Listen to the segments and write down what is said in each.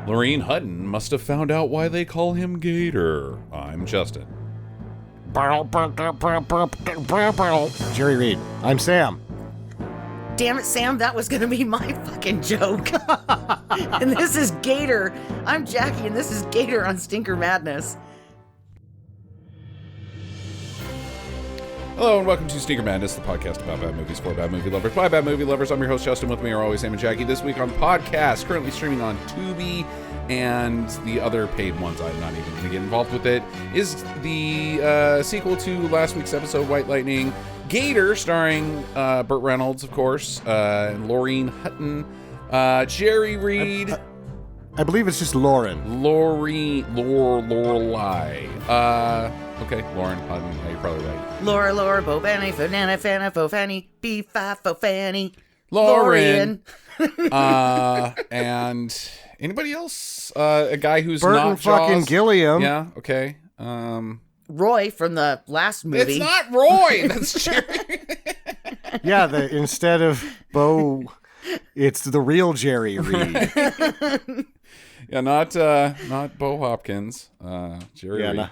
Lorene Hutton must have found out why they call him Gator. I'm Justin. Jerry Reed. I'm Sam. Damn it, Sam, that was gonna be my fucking joke. And this is Gator. I'm Jackie, and this is Gator on Stinker Madness. Hello and welcome to Stinker Madness, the podcast about bad movies for bad movie lovers by bad movie lovers. I'm your host, Justin. With me are always Sam and Jackie. This week on podcast, currently streaming on Tubi and the other paid ones. I'm not even going to get involved with it. Is the sequel to last week's episode, White Lightning, Gator, starring Burt Reynolds, of course, and Lorene Hutton, Jerry Reed. I believe it's just Lauren. Lorelai. Okay, Lauren Hutton. Yeah, you're probably right. Laura, Bo, Benny, Fanana, Fana, Fo, Fanny, B5, Fo, Fanny. Lauren. And anybody else? A guy who's Burton not fucking Jaws. Gilliam. Yeah, okay. Roy from the last movie. It's not Roy. That's Jerry. Yeah, instead of Bo, it's the real Jerry Reed. Yeah, not Bo Hopkins. Jerry Reed. No.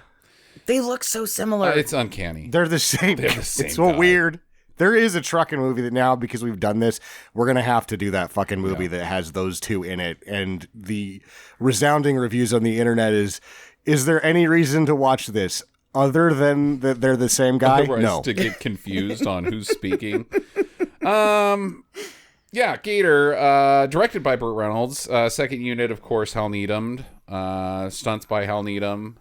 They look so similar. It's uncanny. They're the same. They're the same It's so guy. weird. There is a trucking movie that now, because we've done this, we're going to have to do that fucking movie that has those two in it. And the resounding reviews on the internet is there any reason to watch this other than that they're the same guy? Otherwise, No. to get confused on who's speaking. Yeah, Gator, directed by Burt Reynolds. Second unit, of course, Hal Needham. Stunts by Hal Needham.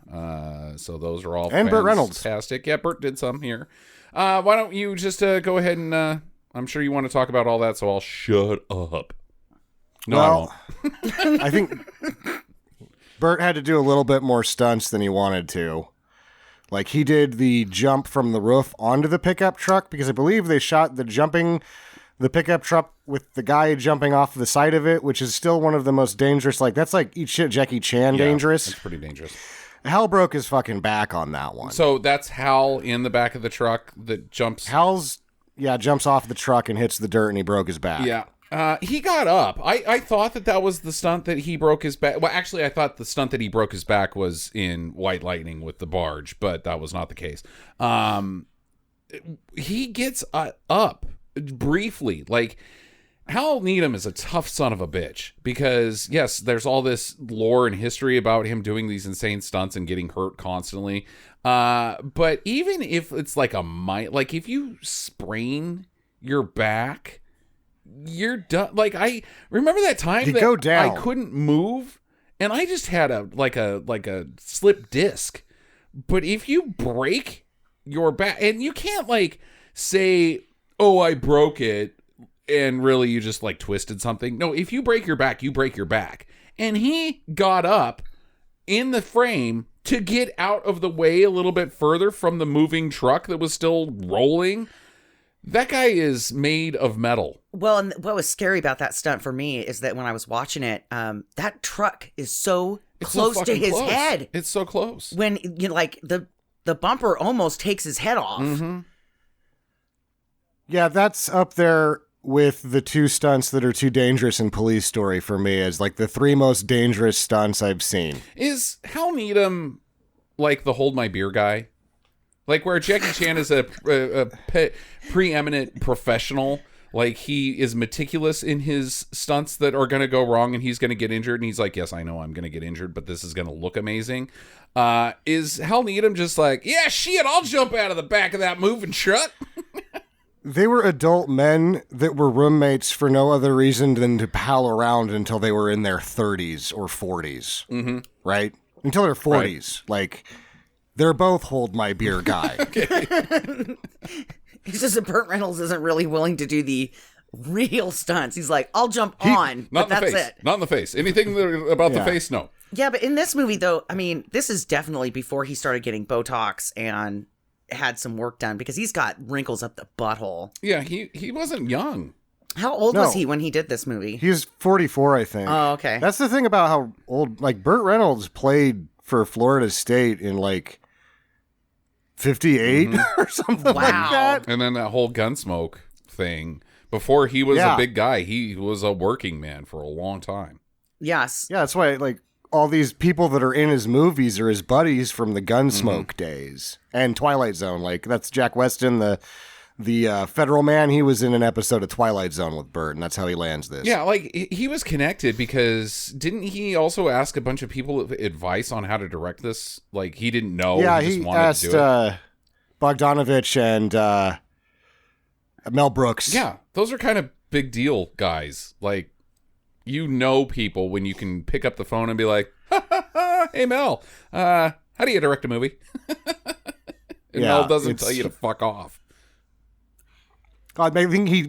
So those are all And Burt Reynolds. Fantastic. Yeah, Burt did some here. Why don't you just go ahead and I'm sure you want to talk about all that, so I'll shut up. No, Well, I won't. I think Burt had to do a little bit more stunts than he wanted to. Like, he did the jump from the roof onto the pickup truck, because I believe they shot the pickup truck with the guy jumping off the side of it, which is still one of the most dangerous. Like, that's like eat shit Jackie Chan dangerous. That's pretty dangerous. Hal broke his fucking back on that one. So that's Hal in the back of the truck that jumps. Jumps off the truck and hits the dirt, and he broke his back. Yeah. He got up. I thought that was the stunt that he broke his back. Well, actually, I thought the stunt that he broke his back was in White Lightning with the barge, but that was not the case. He gets up briefly. Like, Hal Needham is a tough son of a bitch because, yes, there's all this lore and history about him doing these insane stunts and getting hurt constantly. But even if it's like like if you sprain your back, you're done. Like, I remember that time You that go down. I couldn't move and I just had a slip disc. But if you break your back, and you can't like say, oh, I broke it, and really you just like twisted something. No, if you break your back, you break your back. And he got up in the frame to get out of the way a little bit further from the moving truck that was still rolling. That guy is made of metal. Well, and what was scary about that stunt for me is that when I was watching it, that truck is so close to his head. It's so close. When, you know, like the bumper almost takes his head off. Mm-hmm. Yeah, that's up there with the two stunts that are too dangerous in Police Story for me as like the three most dangerous stunts I've seen. Is Hal Needham like the hold my beer guy? Like where Jackie Chan is a preeminent professional, like he is meticulous in his stunts that are going to go wrong and he's going to get injured. And he's like, yes, I know I'm going to get injured, but this is going to look amazing. Is Hal Needham just like, yeah, shit, I'll jump out of the back of that moving truck? They were adult men that were roommates for no other reason than to pal around until they were in their 30s or 40s, right? Until their 40s. Right. Like, they're both hold my beer guy. It's just that Burt Reynolds isn't really willing to do the real stunts. He's like, I'll jump on, but that's it. Not in the face. Anything about the face, no. Yeah, but in this movie, though, I mean, this is definitely before he started getting Botox and had some work done, because he's got wrinkles up the butthole. Yeah, he wasn't young. How old was he when he did this movie? He was 44, I think. Oh, okay. That's the thing about how old, like, Burt Reynolds played for Florida State in, like, 58 or something like that. And then that whole Gunsmoke thing. Before he was a big guy, he was a working man for a long time. Yes. Yeah, that's why, like, all these people that are in his movies are his buddies from the Gunsmoke days and Twilight Zone. Like, that's Jack Weston, the federal man. He was in an episode of Twilight Zone with Burt, and that's how he lands this. Yeah, like, he was connected because didn't he also ask a bunch of people advice on how to direct this? Like, he didn't know. Yeah, he just he wanted asked to do it. Bogdanovich and Mel Brooks. Yeah, those are kind of big deal guys. Like, you know people when you can pick up the phone and be like, hey, Mel, how do you direct a movie? And Mel doesn't tell you to fuck off. God, I think he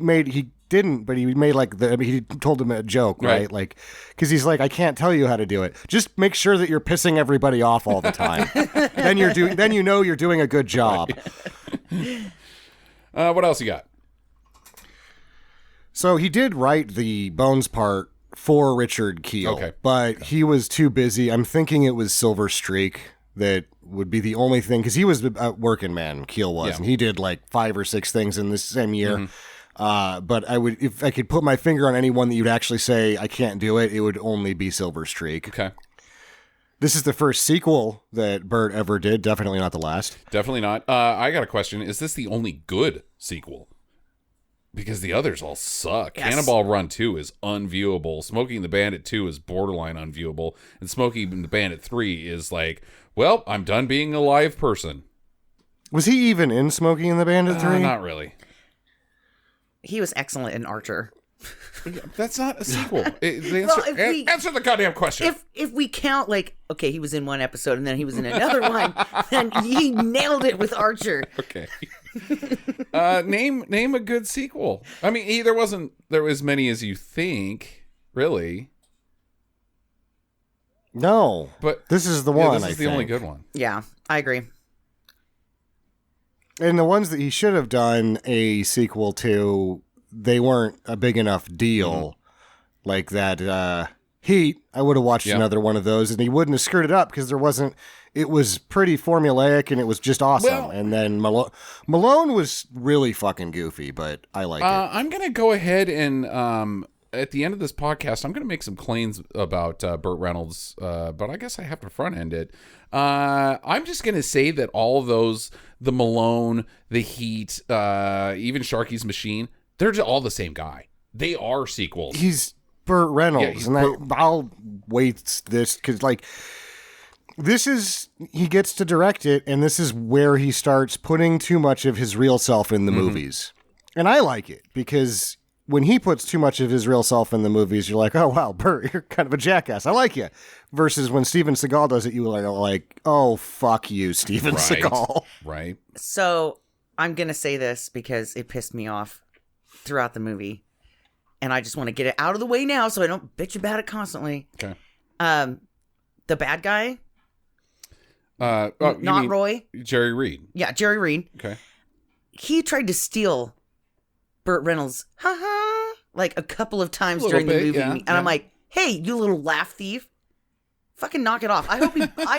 didn't, but he made he told him a joke, right? Like, because he's like, I can't tell you how to do it. Just make sure that you're pissing everybody off all the time. then you know you're doing a good job. What else you got? So he did write the Bones part for Richard Keel, but he was too busy. I'm thinking it was Silver Streak that would be the only thing, because he was a working man, Keel was, and he did like 5 or 6 things in this same year. But I would, if I could put my finger on anyone that you'd actually say I can't do it, it would only be Silver Streak. Okay. This is the first sequel that Burt ever did. Definitely not the last. Definitely not. I got a question. Is this the only good sequel? Because the others all suck. Yes. Cannonball Run 2 is unviewable. Smokey and the Bandit 2 is borderline unviewable. And Smokey and the Bandit 3 is like, well, I'm done being a live person. Was he even in Smokey and the Bandit 3? Not really. He was excellent in Archer. That's not a sequel. Answer the goddamn question. If we count, like, okay, he was in one episode and then he was in another one, then he nailed it with Archer. Okay. Name a good sequel. I mean, there was as many as you think, really. No, but this is the one. This is the only good one. Yeah, I agree. And the ones that he should have done a sequel to, they weren't a big enough deal. Like that Heat, I would have watched another one of those, and he wouldn't have screwed it up because there wasn't. It was pretty formulaic, and it was just awesome. Well, and then Malone was really fucking goofy, but I like it. I'm gonna go ahead and at the end of this podcast, I'm gonna make some claims about Burt Reynolds, but I guess I have to front end it. I'm just gonna say that all of those, the Malone, the Heat, even Sharky's Machine, they're just all the same guy. They are sequels. He's Burt Reynolds, I'll wait this because he gets to direct it, and this is where he starts putting too much of his real self in the movies. And I like it because when he puts too much of his real self in the movies, you're like, oh, wow, Burt, you're kind of a jackass. I like you. Versus when Steven Seagal does it, you are like, oh, fuck you, Steven Seagal. Right. So I'm going to say this because it pissed me off throughout the movie. And I just want to get it out of the way now so I don't bitch about it constantly. Okay. The bad guy. Not Roy. Jerry Reed. Yeah, Jerry Reed. Okay. He tried to steal Burt Reynolds, like a couple of times during the movie. And I'm like, hey, you little laugh thief. Fucking knock it off. I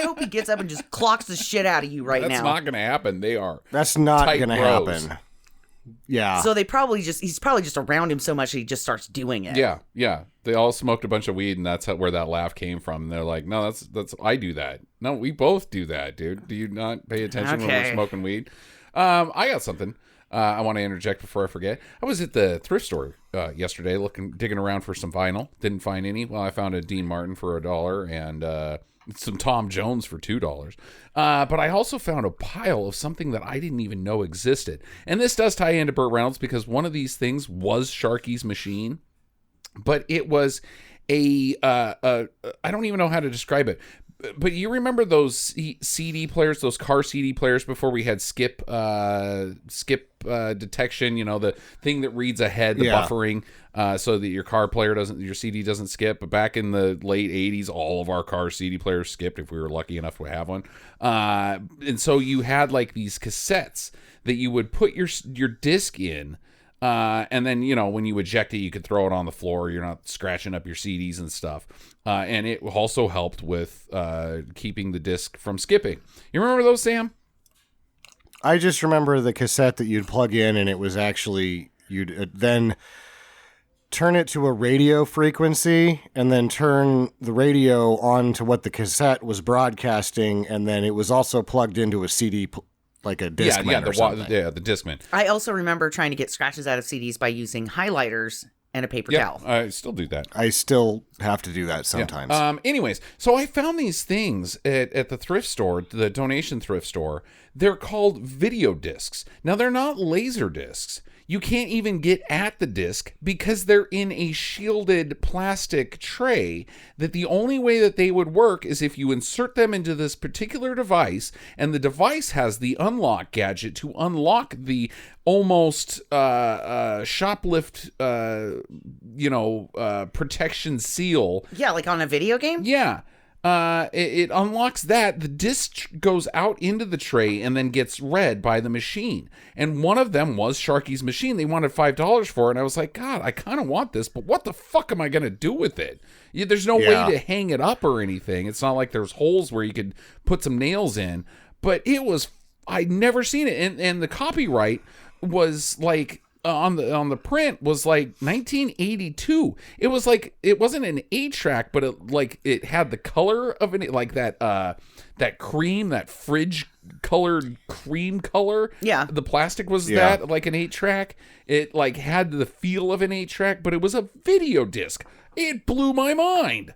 hope he gets up and just clocks the shit out of you now. That's not going to happen. That's not going to happen. Yeah. So he's probably just around him so much that he just starts doing it. Yeah, yeah. They all smoked a bunch of weed, and that's where that laugh came from. And they're like, no, that's I do that. No, we both do that, dude. Do you not pay attention when we're smoking weed? I got something I want to interject before I forget. I was at the thrift store yesterday digging around for some vinyl. Didn't find any. Well, I found a Dean Martin for $1 and some Tom Jones for $2. But I also found a pile of something that I didn't even know existed. And this does tie into Burt Reynolds because one of these things was Sharky's Machine, but it was I don't even know how to describe it. But you remember those CD players, those car CD players before we had skip detection, the thing that reads ahead, the buffering, so that your CD doesn't skip. But back in the late 80s, all of our car CD players skipped if we were lucky enough to have one. And so you had like these cassettes that you would put your disc in. And then, when you eject it, you could throw it on the floor. You're not scratching up your CDs and stuff. And it also helped with keeping the disc from skipping. You remember those, Sam? I just remember the cassette that you'd plug in, and it was actually, you'd then turn it to a radio frequency and then turn the radio on to what the cassette was broadcasting, and then it was also plugged into a CD, like a Discman or something. The Discman. I also remember trying to get scratches out of CDs by using highlighters and a paper towel. I still do that. I still have to do that sometimes. Yeah. Anyways, so I found these things at the thrift store, the donation thrift store. They're called video discs. Now, they're not laser discs. You can't even get at the disc because they're in a shielded plastic tray that the only way that they would work is if you insert them into this particular device, and the device has the unlock gadget to unlock the almost shoplift protection seal. Yeah, like on a video game? Yeah. It unlocks that. The disc goes out into the tray and then gets read by the machine. And one of them was Sharky's machine. They wanted $5 for it. And I was like, God, I kind of want this, but what the fuck am I going to do with it? There's no way to hang it up or anything. It's not like there's holes where you could put some nails in. But it was, I'd never seen it. And the copyright was like, on the print was like 1982. It was like, it wasn't an 8-track, but it had the color of it, like that cream, that fridge colored cream color. Yeah. The plastic was that like an 8-track. It like had the feel of an 8-track, but it was a video disc. It blew my mind.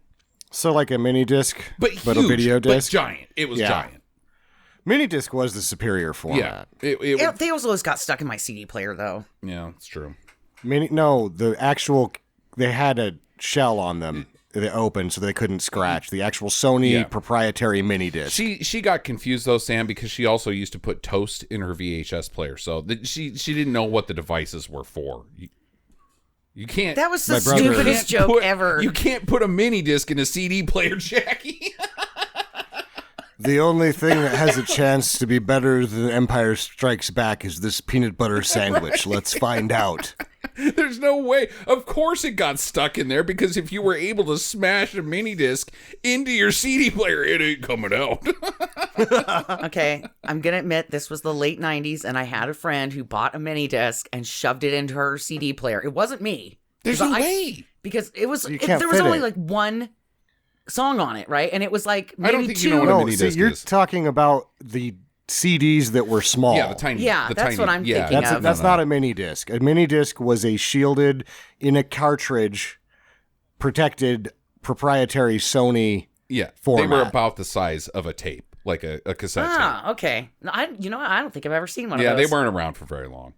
So like a mini disc, but huge, a video disc, but giant. It was giant. Mini disc was the superior format. Yeah, they also always got stuck in my CD player, though. Yeah, it's true. They had a shell on them that opened so they couldn't scratch. The actual Sony proprietary mini disc. She got confused though, Sam, because she also used to put toast in her VHS player, so she didn't know what the devices were for. You can't. That was the stupidest joke ever. You can't put a mini disc in a CD player, Jackie. The only thing that has a chance to be better than Empire Strikes Back is this peanut butter sandwich. Let's find out. There's no way. Of course it got stuck in there, because if you were able to smash a mini disc into your CD player, it ain't coming out. Okay, I'm going to admit this was the late 90s, and I had a friend who bought a mini disc and shoved it into her CD player. It wasn't me. There's no way. Because it was, there was only like one song on it, right? And it was like maybe I don't think two. you know what a mini disc is. You're talking about the CDs that were small. Yeah, the tiny. Yeah, that's what I'm thinking of. That's not a mini disc. A mini disc was a shielded, in a cartridge, protected, proprietary Sony format. They were about the size of a tape, like a cassette tape. Ah, okay. No, I don't think I've ever seen one of those. those. They weren't around for very long.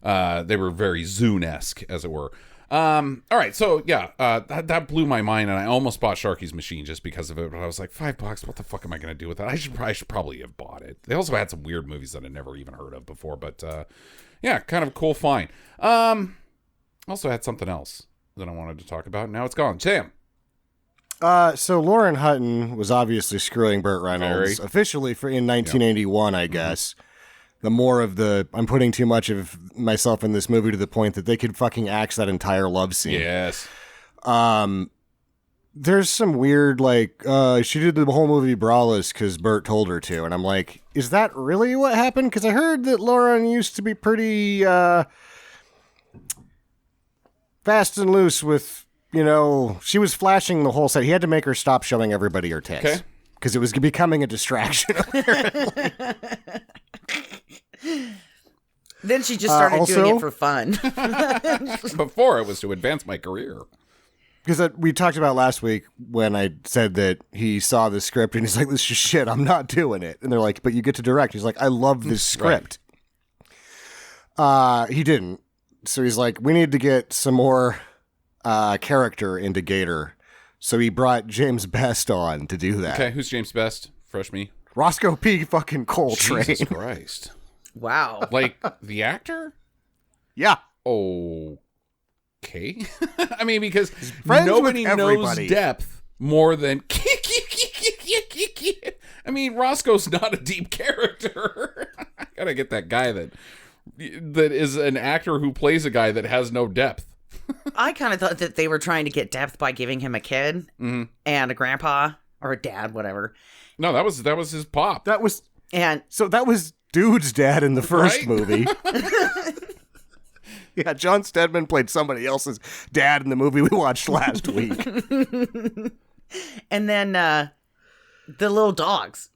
They were very Zune-esque, as it were. All right, so that blew my mind, and I almost bought Sharky's machine just because of it. But I was like, $5, what the fuck am I going to do with that? I should probably have bought it. They also had some weird movies that I never even heard of before, but kind of a cool find. Also had something else that I wanted to talk about. Now it's gone. Sam. So Lauren Hutton was obviously screwing Burt Reynolds officially in 1981, I guess. The more of I'm putting too much of myself in this movie to the point that they could fucking axe that entire love scene. Yes. There's some weird, she did the whole movie braless because Burt told her to. And I'm like, is that really what happened? Because I heard that Lauren used to be pretty fast and loose with, she was flashing the whole set. He had to make her stop showing everybody her tits. Okay. Because it was becoming a distraction, apparently. Then she just started doing it for fun. Before, it was to advance my career. Because we talked about last week when I said that he saw the script and he's like, this is shit, I'm not doing it. And they're like, but you get to direct. He's like, I love this script. Right. He didn't. So he's like, we need to get some more character into Gator. So he brought James Best on to do that. Okay, who's James Best? Fresh me. Roscoe P. fucking Coltrane. Jesus Christ. Wow. Like, the actor? Yeah. Okay. I mean, because nobody knows depth more than... I mean, Roscoe's not a deep character. I gotta get that guy that is an actor who plays a guy that has no depth. I kind of thought that they were trying to get depth by giving him a kid and a grandpa or a dad, whatever. No, that was his pop. That was Dude's dad in the first movie. Yeah, John Stedman played somebody else's dad in the movie we watched last week. And then the little dogs.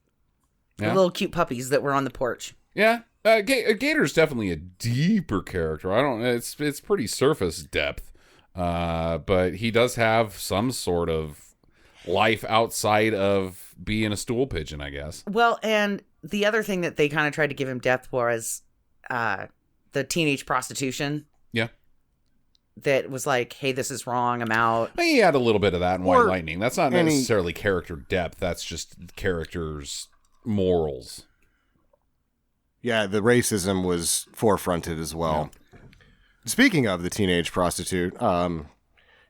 Yeah. The little cute puppies that were on the porch. Yeah. Gator's definitely a deeper character. I don't. It's pretty surface depth, but he does have some sort of life outside of being a stool pigeon, I guess. Well, and the other thing that they kind of tried to give him depth was the teenage prostitution. Yeah. That was like, hey, this is wrong. I'm out. He had a little bit of that in White Or Lightning. That's not necessarily character depth. That's just characters' morals. Yeah, the racism was forefronted as well. Yeah. Speaking of the teenage prostitute,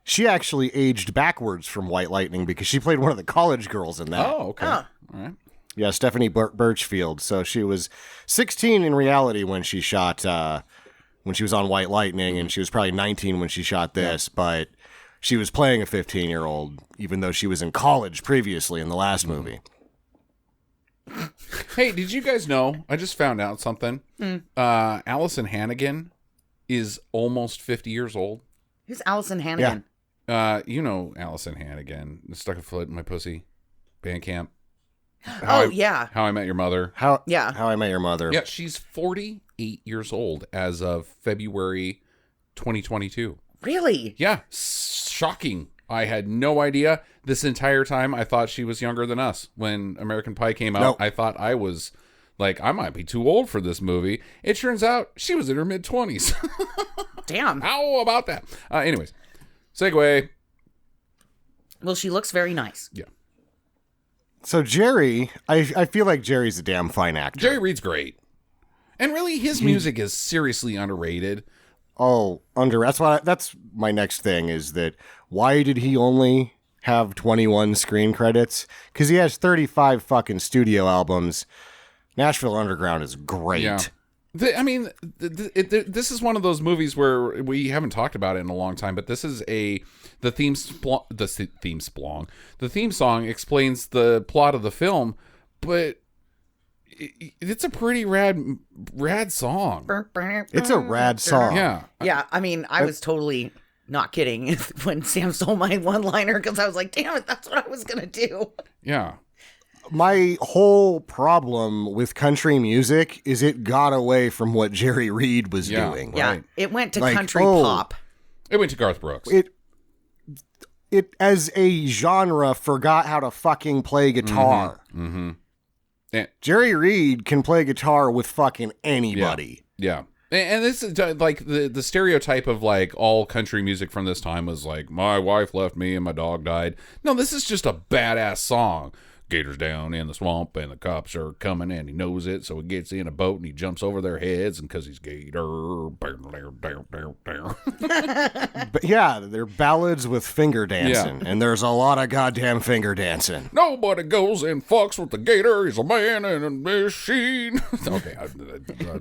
she actually aged backwards from White Lightning because she played one of the college girls in that. Oh, okay. All right. Yeah, Stephanie Birchfield. So she was 16 in reality when she shot, when she was on White Lightning, and she was probably 19 when she shot this, but she was playing a 15-year-old, even though she was in college previously in the last movie. Hey, did you guys know? I just found out something. Allison Hannigan is almost 50 years old. Who's Allison Hannigan? Yeah. You know Allison Hannigan. Stuck a Foot in My Pussy. Bandcamp. Yeah. How I Met Your Mother. How I Met Your Mother. Yeah, she's 48 years old as of February 2022. Really? Yeah. Shocking. I had no idea. This entire time, I thought she was younger than us. When American Pie came out, I thought I was like, I might be too old for this movie. It turns out she was in her mid-20s. Damn. How about that? Anyways, segue. Well, she looks very nice. Yeah. So Jerry, I feel like Jerry's a damn fine actor. Jerry Reed's great. And really, his music is seriously underrated. Oh, that's my next thing is that why did he only have 21 screen credits? Because he has 35 fucking studio albums. Nashville Underground is great. Yeah. This is one of those movies where we haven't talked about it in a long time, but this is the theme song explains the plot of the film, but it's a pretty rad song. It's a rad song. Yeah. Yeah, I mean, I was totally not kidding when Sam stole my one-liner because I was like, damn it, that's what I was going to do. Yeah. My whole problem with country music is it got away from what Jerry Reed was doing. Yeah, right? It went to country pop. It went to Garth Brooks. It as a genre forgot how to fucking play guitar. Mm-hmm. Jerry Reed can play guitar with fucking anybody. Yeah. And this is like the stereotype of like all country music from this time was like, my wife left me and my dog died. No, this is just a badass song. Gator's down in the swamp and the cops are coming and he knows it, so he gets in a boat and he jumps over their heads, and because he's Gator. But yeah, they're ballads with finger dancing, and there's a lot of goddamn finger dancing. Nobody goes and fucks with the Gator. He's a man in a machine. Okay,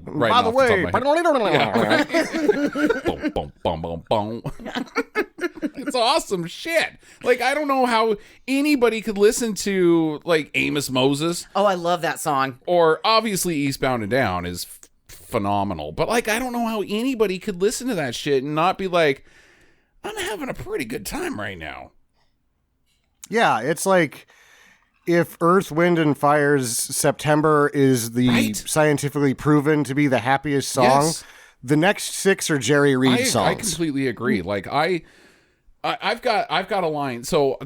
right. By the way, boom, boom, boom, boom, boom. It's awesome shit. Like, I don't know how anybody could listen to like Amos Moses. Oh, I love that song. Or obviously Eastbound and Down is phenomenal. But like, I don't know how anybody could listen to that shit and not be like, I'm having a pretty good time right now. Yeah, it's like if Earth, Wind, and Fire's September is the scientifically proven to be the happiest song, the next 6 are Jerry Reed songs. I completely agree. Like I've got a line. So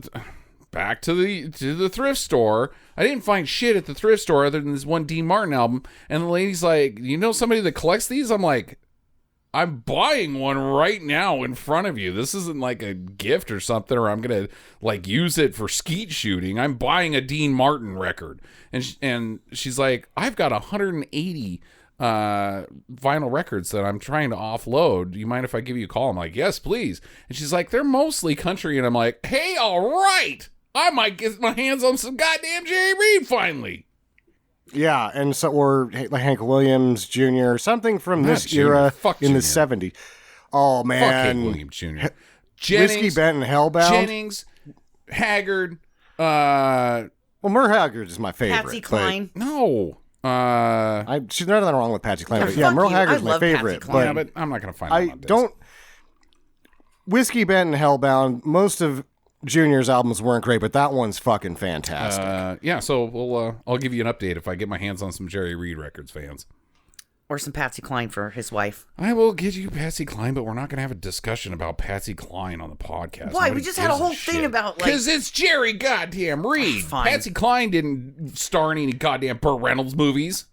back to the thrift store. I didn't find shit at the thrift store other than this one Dean Martin album. And the lady's like, you know somebody that collects these? I'm like, I'm buying one right now in front of you. This isn't like a gift or something, or I'm going to like use it for skeet shooting. I'm buying a Dean Martin record. And she's like, I've got 180 vinyl records that I'm trying to offload. Do you mind if I give you a call? I'm like, yes, please. And she's like, they're mostly country. And I'm like, hey, all right. I might get my hands on some goddamn Jerry Reed finally. Yeah, and so or like Hank Williams Jr., something from this era in the 70s. Oh man, fuck Hank Williams Jr. Whiskey Bent and Hellbound. Jennings, Haggard. Well, Merle Haggard is my favorite. Patsy Cline. No, She's nothing wrong with Patsy Cline, but fuck Merle you. Haggard's I my love Patsy favorite. Cline. Yeah, but I'm not going to find it on disc. Whiskey Bent and Hellbound, most of Junior's albums weren't great, but that one's fucking fantastic. Yeah, so I'll give you an update if I get my hands on some Jerry Reed Records, fans. Or some Patsy Cline for his wife. I will get you Patsy Cline, but we're not going to have a discussion about Patsy Cline on the podcast. Why? Nobody We just had a whole gives thing about, like... Because it's Jerry goddamn Reed. Fine. Patsy Cline didn't star in any goddamn Burt Reynolds movies.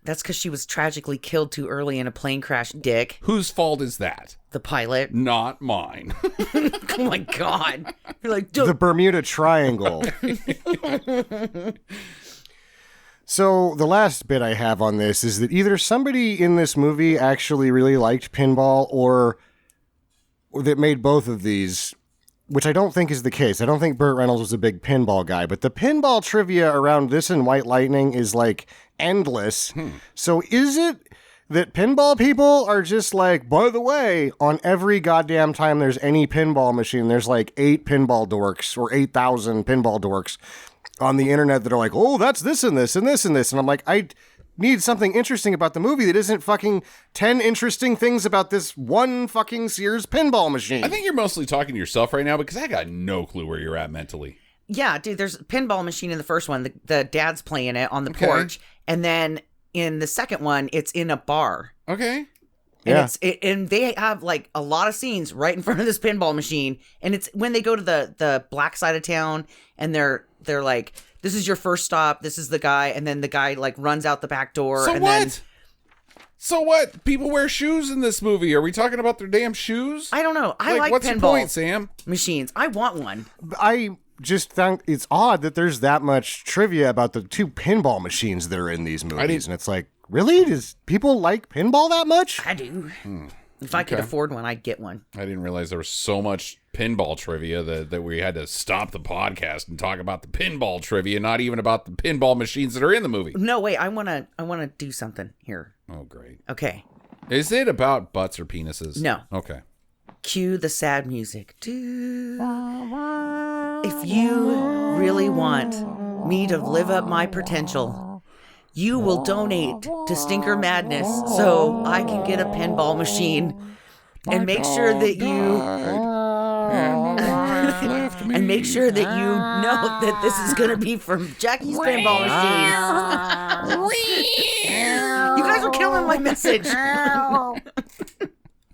That's because she was tragically killed too early in a plane crash, dick. Whose fault is that? The pilot. Not mine. Oh my God. You're like, The Bermuda Triangle. So the last bit I have on this is that either somebody in this movie actually really liked pinball or that made both of these, which I don't think is the case. I don't think Burt Reynolds was a big pinball guy, but the pinball trivia around this and White Lightning is like endless. So is it that pinball people are just like, by the way, on every goddamn time there's any pinball machine, there's like 8 pinball dorks or 8,000 pinball dorks on the internet that are like, oh, that's this and this and this and this. And I'm like, I need something interesting about the movie that isn't fucking 10 interesting things about this one fucking Sears pinball machine. I think you're mostly talking to yourself right now because I got no clue where you're at mentally. yeah, dude, there's a pinball machine in the first one. The dad's playing it on the porch. And then in the second one, it's in a bar. Okay. And and they have like a lot of scenes right in front of this pinball machine. And it's when they go to the black side of town and they're like, this is your first stop. This is the guy. And then the guy like runs out the back door. So and what? So what? People wear shoes in this movie. Are we talking about their damn shoes? I don't know. I like what's pinball your point, Sam? machines. I want one. I just think it's odd that there's that much trivia about the 2 pinball machines that are in these movies. And it's like, really? Does people like pinball that much? I do. If I could afford one, I'd get one. I didn't realize there was so much pinball trivia that we had to stop the podcast and talk about the pinball trivia, not even about the pinball machines that are in the movie. No, wait. I want to do something here. Oh, great. Okay. Is it about butts or penises? No. Okay. Cue the sad music. If you really want me to live up my potential, you will donate to Stinker Madness so I can get a pinball machine. And make sure that you and make sure that you know that this is going to be from Jackie's pinball machine. You guys are killing my message.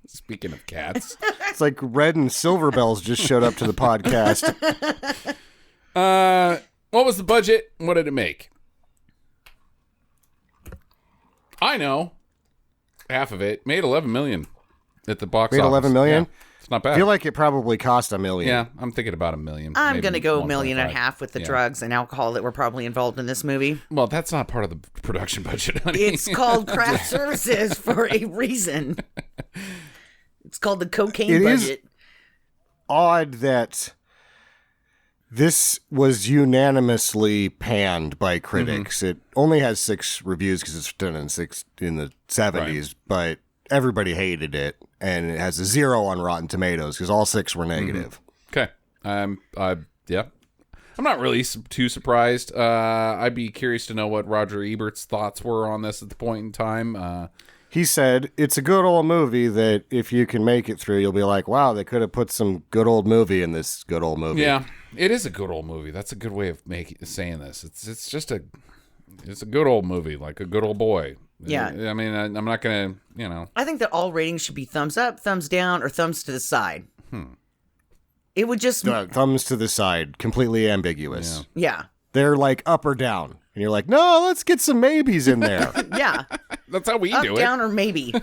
Speaking of cats. It's like Red and Silver Bells just showed up to the podcast. What was the budget? What did it make? I know. Half of it. Made $11 million at the box office. $11 million? Yeah, it's not bad. I feel like it probably cost $1 million. Yeah, I'm thinking about $1 million. I'm maybe going to go $1.5 million with the Yeah. drugs and alcohol that were probably involved in this movie. Well, that's not part of the production budget, honey. It's called craft services for a reason. It's called the cocaine It is budget. odd that this was unanimously panned by critics. It only has 6 reviews because it's done in the 70s, but everybody hated it, and it has a 0 on Rotten Tomatoes because all 6 were negative. Okay. Yeah. I'm not really too surprised. I'd be curious to know what Roger Ebert's thoughts were on this at the point in time. He said, it's a good old movie that if you can make it through, you'll be like, wow, they could have put some good old movie in this good old movie. Yeah, it is a good old movie. That's a good way of saying this. It's just a good old movie, like a good old boy. Yeah. I mean, I'm not going to, I think that all ratings should be thumbs up, thumbs down, or thumbs to the side. It would just... Thumbs to the side, completely ambiguous. Yeah. They're like up or down. And you're like, no, let's get some maybes in there. Yeah. That's how we Up, do down, it. or maybe.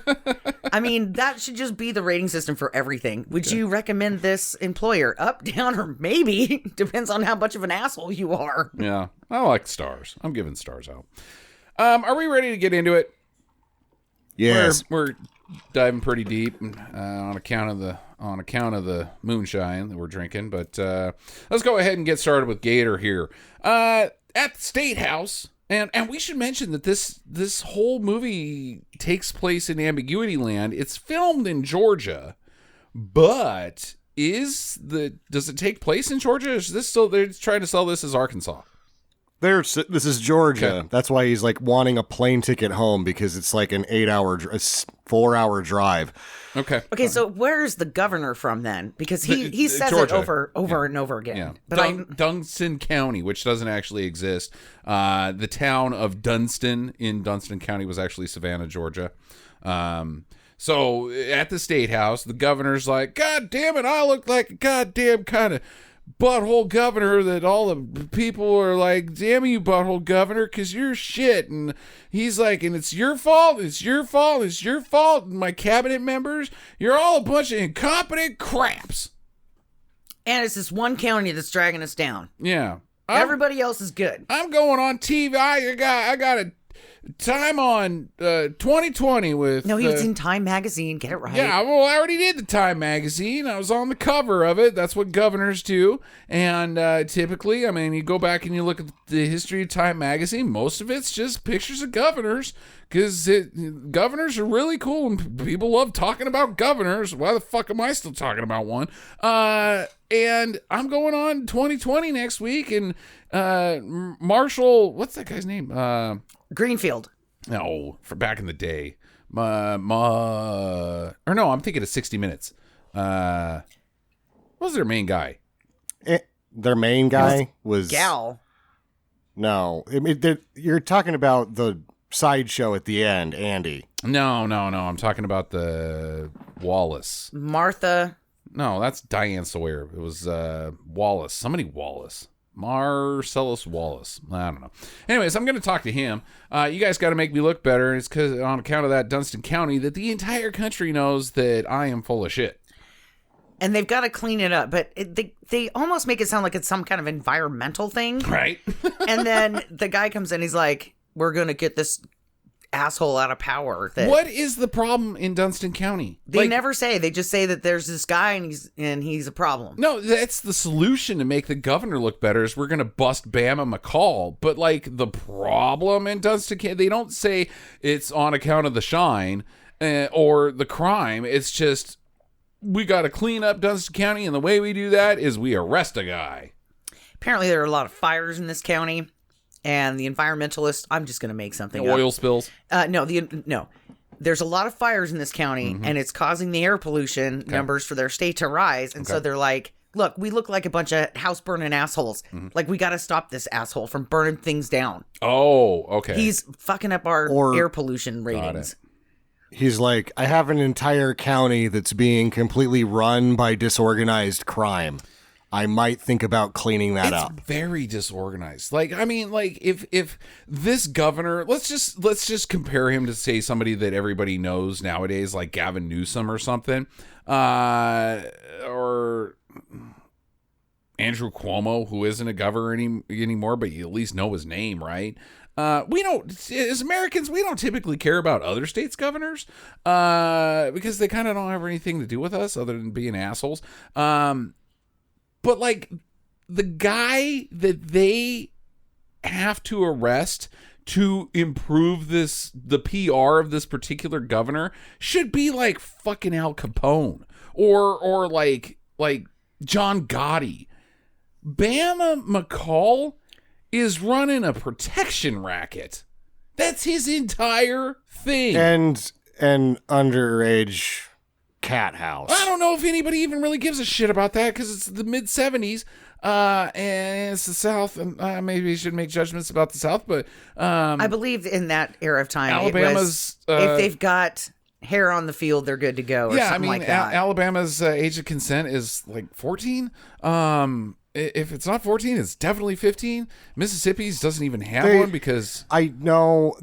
I mean, that should just be the rating system for everything. Would you recommend this employer? Up, down, or maybe? Depends on how much of an asshole you are. Yeah, I like stars. I'm giving stars out. Are we ready to get into it? Yes. We're diving pretty deep on account of the moonshine that we're drinking. But let's go ahead and get started with Gator here. At the State House, and we should mention that this whole movie takes place in Ambiguity Land. It's filmed in Georgia, but does it take place in Georgia? Is this still they're trying to sell this as Arkansas? This is Georgia. Okay. That's why he's like wanting a plane ticket home because it's like an 4-hour drive. Okay. Okay, so where's the governor from then? Because he says Georgia. it over and over again. Yeah. But Dunston County, which doesn't actually exist. The town of Dunston in Dunston County was actually Savannah, Georgia. So at the State House, the governor's like, God damn it, I look like a goddamn kind of butthole governor that all the people are like, damn you, butthole governor, because you're shit. And he's like, and it's your fault, it's your fault, it's your fault. And my cabinet members, you're all a bunch of incompetent craps. and it's this one county that's dragging us down. Yeah. Everybody else is good. I'm going on TV. I got a time on 2020 with... No, he was in Time Magazine. Get it right. Yeah, well, I already did the Time Magazine. I was on the cover of it. That's what governors do. And typically, I mean, you go back and you look at the history of Time Magazine, most of it's just pictures of governors, because governors are really cool and people love talking about governors. Why the fuck am I still talking about one? And I'm going on 2020 next week, and Marshall, what's that guy's name? Greenfield. No, for back in the day. Or no, I'm thinking of 60 Minutes. What was their main guy? Their main guy was... Gal. No. I mean, you're talking about the sideshow at the end, Andy. No. I'm talking about the Wallace. Martha. No, that's Diane Sawyer. It was Wallace. Somebody Wallace. Marcellus Wallace. I don't know. Anyways, I'm going to talk to him. You guys got to make me look better. It's because on account of that Dunston County that the entire country knows that I am full of shit. And they've got to clean it up. But they almost make it sound like it's some kind of environmental thing. Right. And then the guy comes in. He's like, we're going to get this asshole out of power. What is the problem in Dunston County? They never say. They just say that there's this guy and he's a problem. No, that's the solution to make the governor look better is we're going to bust Bama McCall. But like the problem in Dunston County, they don't say it's on account of the shine or the crime. It's just we got to clean up Dunston County, and the way we do that is we arrest a guy. Apparently there are a lot of fires in this county. And the environmentalists, I'm just going to make something up. Oil spills? No. There's a lot of fires in this county, and it's causing the air pollution numbers for their state to rise. And so they're like, look, we look like a bunch of house-burning assholes. Like, we got to stop this asshole from burning things down. Oh, okay. He's fucking up our air pollution ratings. He's like, I have an entire county that's being completely run by disorganized crime. I might think about cleaning that up. It's very disorganized. Like, I mean, like if this governor, let's just compare him to say somebody that everybody knows nowadays, like Gavin Newsom or something, or Andrew Cuomo, who isn't a governor anymore, but you at least know his name, right? We don't, as Americans, we don't typically care about other states' governors because they kind of don't have anything to do with us other than being assholes. But, like, the guy that they have to arrest to improve the PR of this particular governor should be like fucking Al Capone or like John Gotti. Bama McCall is running a protection racket. That's his entire thing. And an underage cat house. I don't know if anybody even really gives a shit about that because it's the mid 70s and it's the South, and maybe you should make judgments about the South, but I believe in that era of time, Alabama's if they've got hair on the field, they're good to go. Or something like that. Alabama's age of consent is like 14. If it's not 14, it's definitely 15. Mississippi's doesn't even have one because I know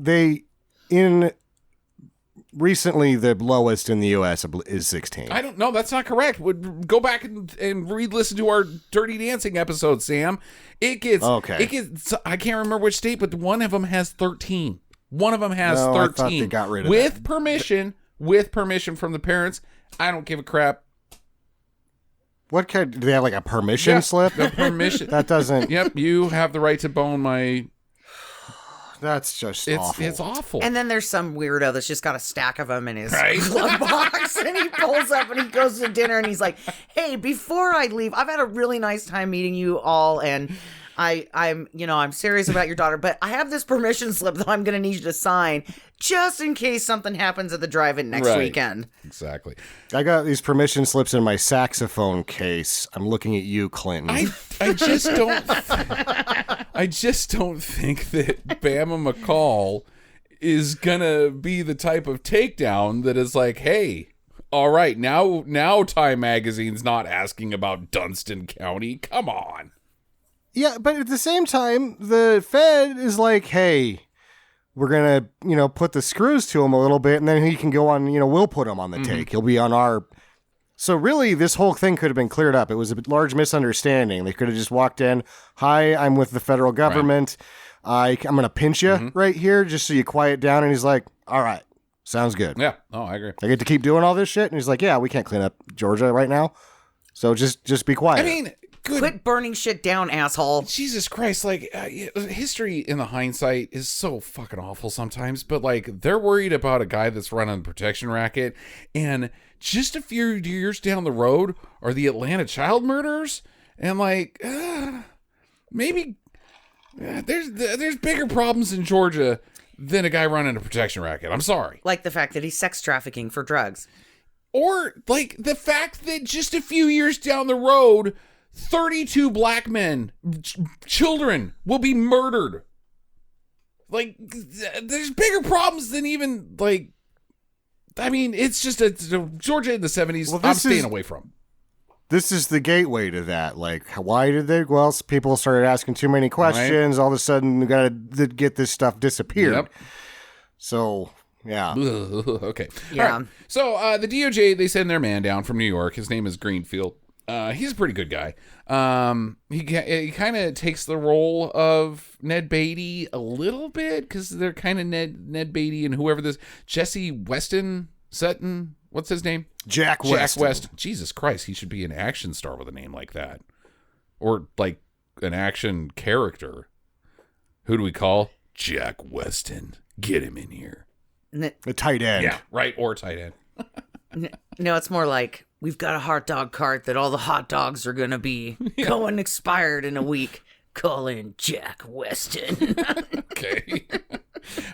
recently, the lowest in the U.S. is 16. I don't know. That's not correct. Go back and re-listen to our Dirty Dancing episode, Sam. It gets okay. It gets. I can't remember which state, but one of them has 13. One of them has 13. I thought they got rid of with that. permission from the parents. I don't give a crap. What kind? Do they have like a permission slip? The permission. That doesn't. Yep, you have the right to bone my. That's just awful. It's awful. And then there's some weirdo that's just got a stack of them in his glove box, and he pulls up and he goes to dinner and he's like, "Hey, before I leave, I've had a really nice time meeting you all, and I'm serious about your daughter, but I have this permission slip that I'm going to need you to sign just in case something happens at the drive-in next weekend. Exactly. I got these permission slips in my saxophone case. I'm looking at you, Clinton. I just don't think that Bama McCall is gonna be the type of takedown that is like, hey, all right, now Time Magazine's not asking about Dunston County. Come on. Yeah, but at the same time, the Fed is like, hey, we're going to, put the screws to him a little bit, and then he can go on, we'll put him on the take. He'll be on our... So really, this whole thing could have been cleared up. It was a large misunderstanding. They could have just walked in, hi, I'm with the federal government. Right. I'm going to pinch you right here just so you quiet down. And he's like, all right, sounds good. Yeah, I agree. I get to keep doing all this shit? And he's like, yeah, we can't clean up Georgia right now. So just be quiet. I mean... Good. Quit burning shit down, asshole. Jesus Christ, like, history in the hindsight is so fucking awful sometimes, but, like, they're worried about a guy that's running the protection racket, and just a few years down the road are the Atlanta child murders, and, like, maybe there's bigger problems in Georgia than a guy running a protection racket. I'm sorry. Like the fact that he's sex trafficking for drugs. Or, like, the fact that just a few years down the road... 32 black men, children, will be murdered. Like, there's bigger problems than even, like, I mean, it's just Georgia in the 70s, I'm staying away from. This is the gateway to that. Like, why did they? Well, people started asking too many questions. Right. All of a sudden, we got to get this stuff disappeared. Yep. So... Yeah. Okay. Yeah. All right. So, the DOJ, they send their man down from New York. His name is Greenfield. He's a pretty good guy. He kind of takes the role of Ned Beatty a little bit because they're kind of Ned Beatty and whoever this Jesse Sutton. What's his name? Jack West. Jesus Christ, he should be an action star with a name like that, or like an action character. Who do we call? Jack Weston. Get him in here. The tight end. Yeah, right. Or tight end. No, it's more like. We've got a hot dog cart that all the hot dogs are going to be going expired in a week. Call in Jack Weston. Okay.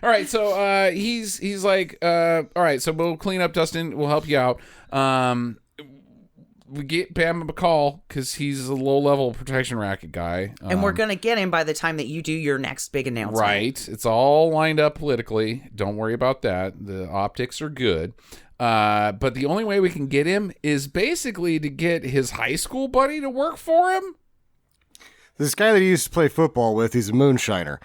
All right. So he's like, all right, so we'll clean up Dustin. We'll help you out. We get Bama McCall because he's a low-level protection racket guy. And we're going to get him by the time that you do your next big announcement. Right. It's all lined up politically. Don't worry about that. The optics are good. But the only way we can get him is basically to get his high school buddy to work for him. This guy that he used to play football with, he's a moonshiner.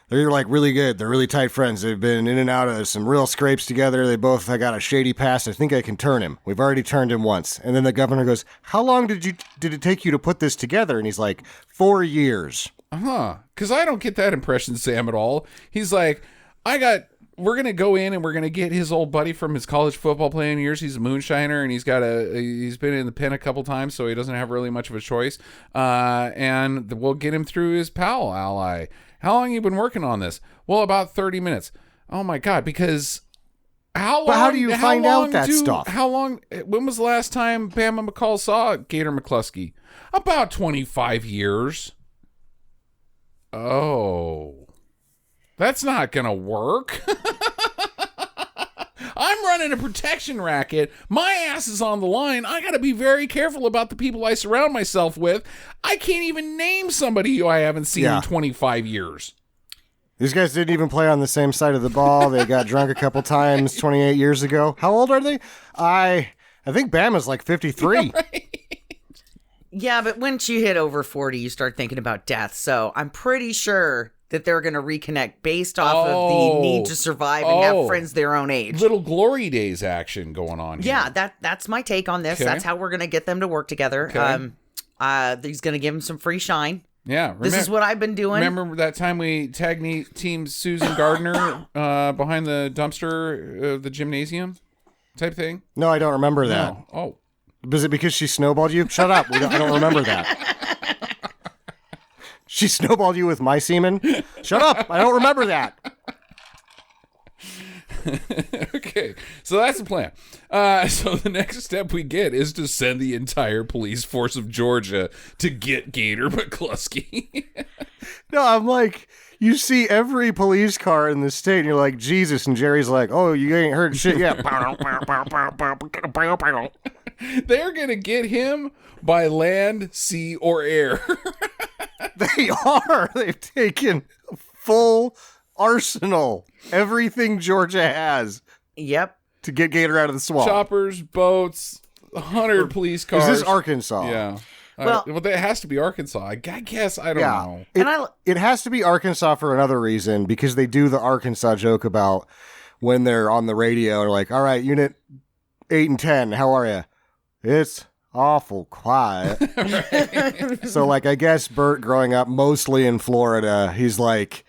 They're like really good. They're really tight friends. They've been in and out of some real scrapes together. They both got a shady past. I think I can turn him. We've already turned him once. And then the governor goes, how long did it take you to put this together? And he's like, 4 years. Because I don't get that impression, Sam, at all. He's like, we're going to go in and we're going to get his old buddy from his college football playing years. He's a moonshiner and he's been in the pen a couple times, so he doesn't have really much of a choice. And we'll get him through his pal ally. How long have you been working on this? Well, about 30 minutes. Oh my God, because how do you find out that stuff? When was the last time Bama McCall saw Gator McClusky? About 25 years. Oh. That's not going to work. I'm running a protection racket. My ass is on the line. I got to be very careful about the people I surround myself with. I can't even name somebody who I haven't seen in 25 years. These guys didn't even play on the same side of the ball. They got drunk a couple times 28 years ago. How old are they? I think Bama's like 53. Right. Yeah, but once you hit over 40, you start thinking about death. So I'm pretty sure that they're going to reconnect based off of the need to survive and have friends their own age. Little glory days action going on here. Yeah, that's my take on this. Okay. That's how we're going to get them to work together. Okay. He's going to give them some free shine. Yeah. This is what I've been doing. Remember that time we tag team Susan Gardner behind the dumpster of the gymnasium type thing? No, I don't remember that. No. Oh. Was it because she snowballed you? Shut up. I don't remember that. She snowballed you with my semen? Shut up. I don't remember that. Okay, so that's the plan. So the next step we get is to send the entire police force of Georgia to get Gator McClusky. No, I'm like, you see every police car in the state, and you're like, Jesus, and Jerry's like, oh, you ain't heard shit yet. They're going to get him by land, sea, or air. They are. They've taken a full arsenal, everything Georgia has, Yep. to get Gator out of the swamp. Choppers, boats, 100 police cars. Is this Arkansas? Yeah. Well, that has to be Arkansas. I guess. I don't know. It has to be Arkansas for another reason, because they do the Arkansas joke about when they're on the radio. They're like, all right, unit 8 and 10, how are you? It's awful quiet. So, like, I guess Bert, growing up mostly in Florida, he's like,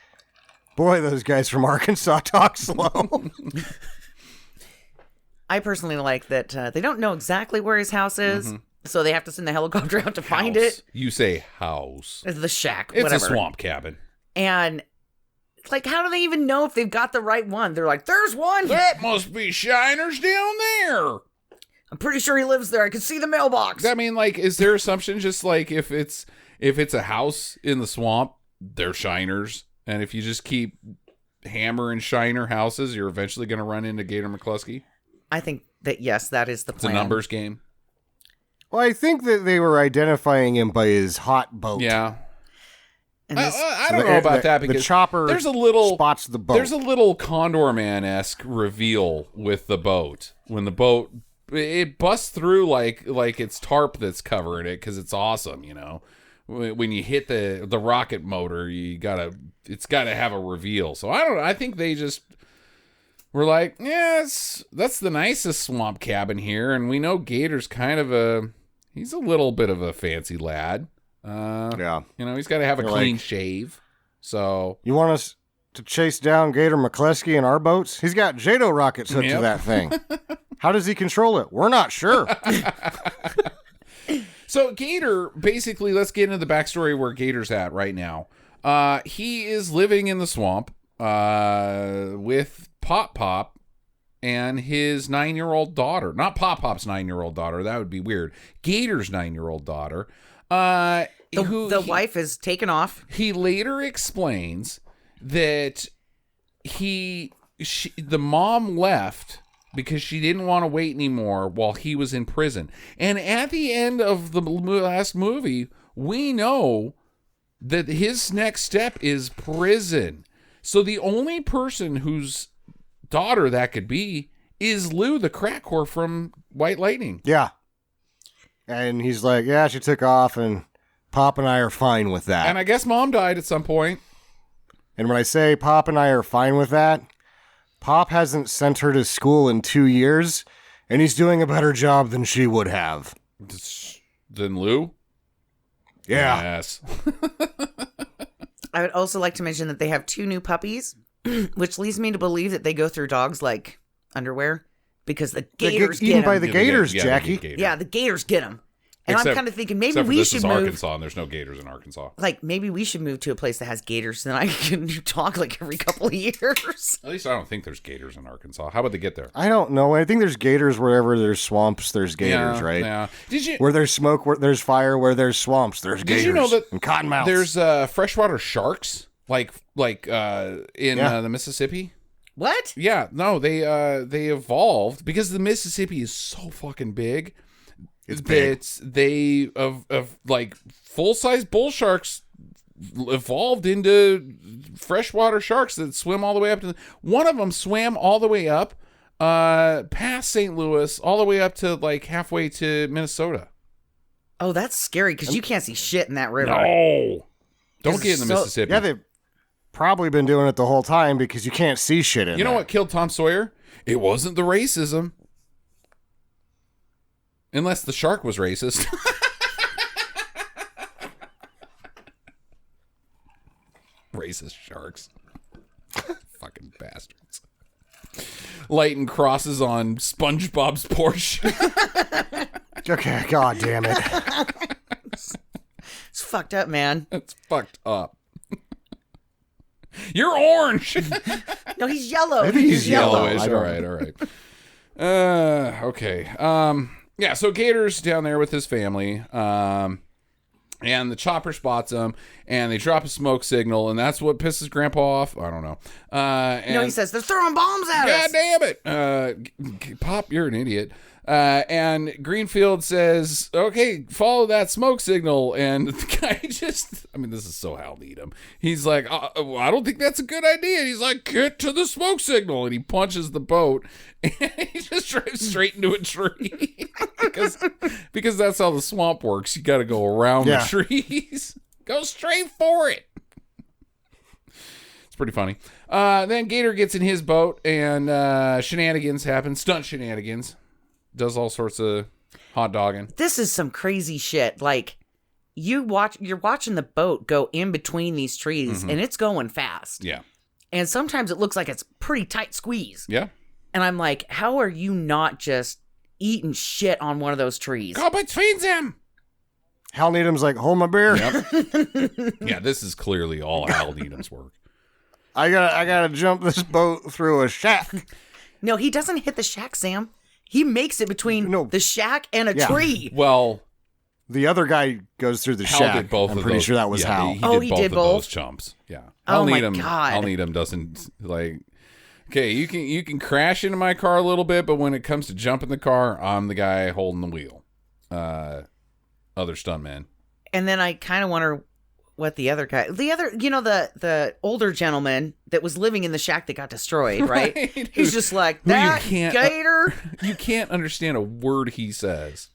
boy, those guys from Arkansas talk slow. I personally like that they don't know exactly where his house is, so they have to send the helicopter out to find it. You say house. It's the shack, It's whatever. a swamp cabin. And it's like, how do they even know if they've got the right one? They're like, there's one. That must be Shiners down there. I'm pretty sure he lives there. I can see the mailbox. I mean, like, is their assumption just like if it's a house in the swamp, they're Shiners, and if you just keep hammering Shiner houses, you're eventually going to run into Gator McClusky? I think that, yes, that is the It's a plan. numbers game. Well, I think that they were identifying him by his hot boat. Yeah. And I this, don't know about that, the because chopper there's a little spots the boat. There's a little Condor Man-esque reveal with the boat when the boat it busts through like it's tarp that's covering it, because it's awesome, you know. When you hit the rocket motor, it's gotta have a reveal. So I don't know. I think they just were like, yes, that's the nicest swamp cabin here, and we know Gator's kind of he's a little bit of a fancy lad. Yeah. You know, he's got to have a You're clean like, shave. So you want us to chase down Gator McClusky in our boats? He's got JATO rockets hooked to that thing. How does he control it? We're not sure. So Gator, basically, let's get into the backstory where Gator's at right now. He is living in the swamp with Pop and his 9-year-old daughter. Not Pop's 9-year-old daughter. That would be weird. Gator's 9-year-old daughter. the wife is taken off. He later explains that the mom left because she didn't want to wait anymore while he was in prison. And at the end of the last movie, we know that his next step is prison. So the only person whose daughter that could be is Lou, the crack whore from White Lightning. Yeah. And he's like, yeah, she took off, and Pop and I are fine with that. And I guess mom died at some point. And when I say Pop and I are fine with that, Pop hasn't sent her to school in 2 years, and he's doing a better job than she would have. Than Lou? Yeah. Yes. I would also like to mention that they have 2 new puppies, which leads me to believe that they go through dogs like underwear, because the gators eaten get by them. the gators, they Jackie. get Yeah, the gators get them. And I'm kind of thinking maybe except for we this should is move. Arkansas, and there's no gators in Arkansas. Like, maybe we should move to a place that has gators, and I can talk like every couple of years. At least I don't think there's gators in Arkansas. How about they get there? I don't know. I think there's gators wherever there's swamps, there's gators, right? Yeah. Did you? Where there's smoke, where there's fire, where there's swamps, there's gators. Did you know that and cottonmouths. there's freshwater sharks in the Mississippi? What? Yeah. No, they evolved because the Mississippi is so fucking big. It's big. They of like full-size bull sharks evolved into freshwater sharks that swim all the way up to one of them swam all the way up past St. Louis all the way up to like halfway to Minnesota. Oh, that's scary, because you can't see shit in that river. No. Don't get in the So- Mississippi. Yeah, they've probably been doing it the whole time because you can't see shit in You know there. what killed Tom Sawyer? It wasn't the racism. Unless the shark was racist. Racist sharks. Fucking bastards. Lighting crosses on SpongeBob's Porsche. Okay, god damn it. It's fucked up, man. That's fucked up. You're orange. No, he's yellow. I think he's yellow. Yellowish. All right. Okay. Yeah, so Gator's down there with his family. And the chopper spots him, and they drop a smoke signal, and that's what pisses Grandpa off. I don't know. And he says, they're throwing bombs at us. God damn it. Pop, you're an idiot. And Greenfield says, okay, follow that smoke signal. And the guy this is so Hal Needham. He's like, I don't think that's a good idea. And he's like, get to the smoke signal. And he punches the boat. And he just drives straight into a tree. because that's how the swamp works. You got to go around the trees. Go straight for it. It's pretty funny. Then Gator gets in his boat, and shenanigans happen. Stunt shenanigans. Does all sorts of hot dogging. This is some crazy shit. Like, you're watching the boat go in between these trees, and it's going fast. Yeah. And sometimes it looks like it's pretty tight squeeze. Yeah. And I'm like, how are you not just eating shit on one of those trees? Go between them. Hal Needham's like, hold my beer. Yep. Yeah, this is clearly all Hal Needham's work. I gotta jump this boat through a shack. No, he doesn't hit the shack, Sam. He makes it between the shack and a tree. Well, the other guy goes through the Hal shack. I'm pretty pretty sure that was Hal. He did both of those chumps. Yeah. Oh my God. Hal Needham doesn't like. Okay, you can crash into my car a little bit, but when it comes to jumping the car, I'm the guy holding the wheel. Other stuntman. And then I kind of wonder what the other the older gentleman that was living in the shack that got destroyed, right? He's just like, that Gator. You can't understand a word he says.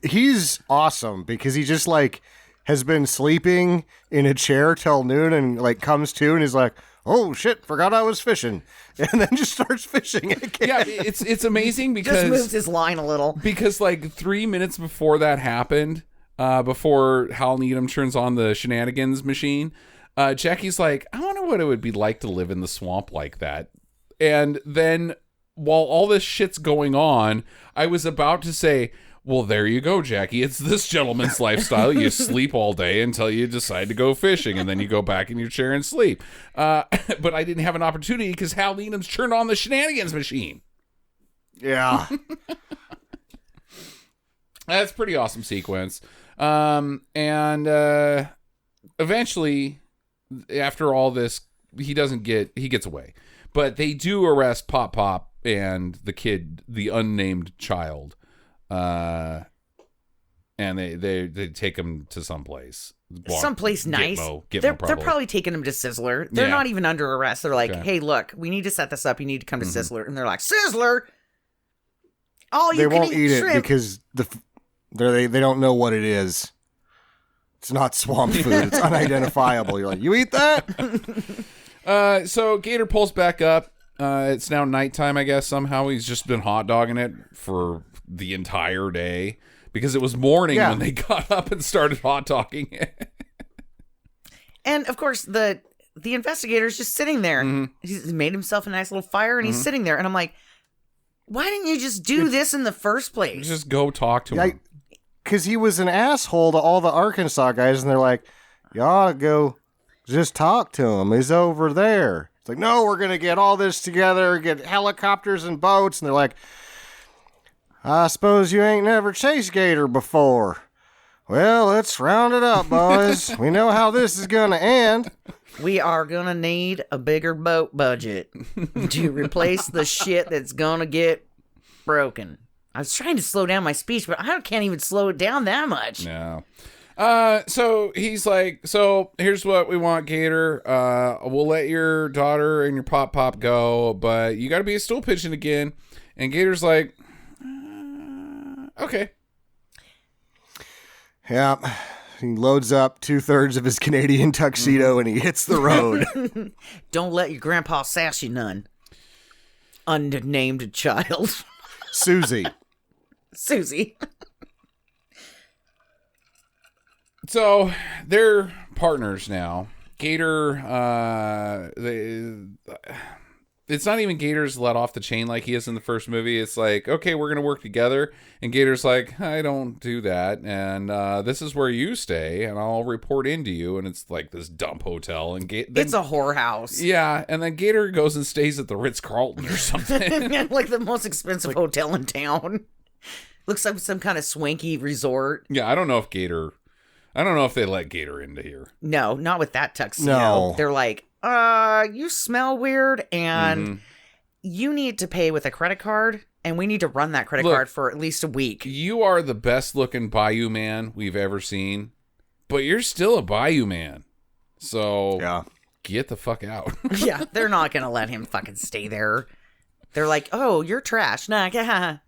He's awesome because he just like has been sleeping in a chair till noon and like comes to and he's like, oh shit, forgot I was fishing. And then just starts fishing again. Yeah, it's amazing because just moves his line a little. Because like 3 minutes before that happened, before Hal Needham turns on the shenanigans machine, Jackie's like, I wonder what it would be like to live in the swamp like that. And then while all this shit's going on, I was about to say, well, there you go, Jackie. It's this gentleman's lifestyle. You sleep all day until you decide to go fishing, and then you go back in your chair and sleep. But I didn't have an opportunity because Hal Needham's turned on the shenanigans machine. Yeah. That's a pretty awesome sequence. And eventually, after all this, he gets away. But they do arrest Pop and the kid, the unnamed child. And they take him to someplace nice. Gitmo, they're probably taking him to Sizzler. They're not even under arrest. They're like, hey, look, we need to set this up. You need to come to Sizzler. And they're like, Sizzler? Oh, they won't eat it because they don't know what it is. It's not swamp food. It's unidentifiable. You're like, you eat that? So Gator pulls back up. It's now nighttime, I guess. Somehow he's just been hot dogging it for the entire day because it was morning when they got up and started hot dogging it. And of course, the investigator's just sitting there. He's made himself a nice little fire, and he's sitting there. And I'm like, why didn't you just do this in the first place? Just go talk to him. Because he was an asshole to all the Arkansas guys, and they're like, you ought to go just talk to him. He's over there. It's like, no, we're going to get all this together, get helicopters and boats. And they're like, I suppose you ain't never chased Gator before. Well, let's round it up, boys. We know how this is going to end. We are going to need a bigger boat budget to replace the shit that's going to get broken. I was trying to slow down my speech, but I can't even slow it down that much. No. So he's like, so here's what we want, Gator. We'll let your daughter and your pop go, but you got to be a stool pigeon again. And Gator's like, okay. Yeah. He loads up 2/3 of his Canadian tuxedo and he hits the road. Don't let your grandpa sass you none. Unnamed child. Susie. So they're partners now. Gator, it's not even Gator's let off the chain like he is in the first movie. It's like, okay, we're going to work together. And Gator's like, I don't do that. And this is where you stay. And I'll report into you. And it's like this dump hotel. And it's a whorehouse. Yeah. And then Gator goes and stays at the Ritz-Carlton or something. Like the most expensive hotel in town. Looks like some kind of swanky resort. Yeah, I don't know if they let Gator into here. No, not with that tuxedo. No. They're like, you smell weird, and you need to pay with a credit card, and we need to run that credit card for at least a week. You are the best looking Bayou man we've ever seen, but you're still a Bayou man. So get the fuck out. Yeah, they're not going to let him fucking stay there. They're like, oh, you're trash. Nah,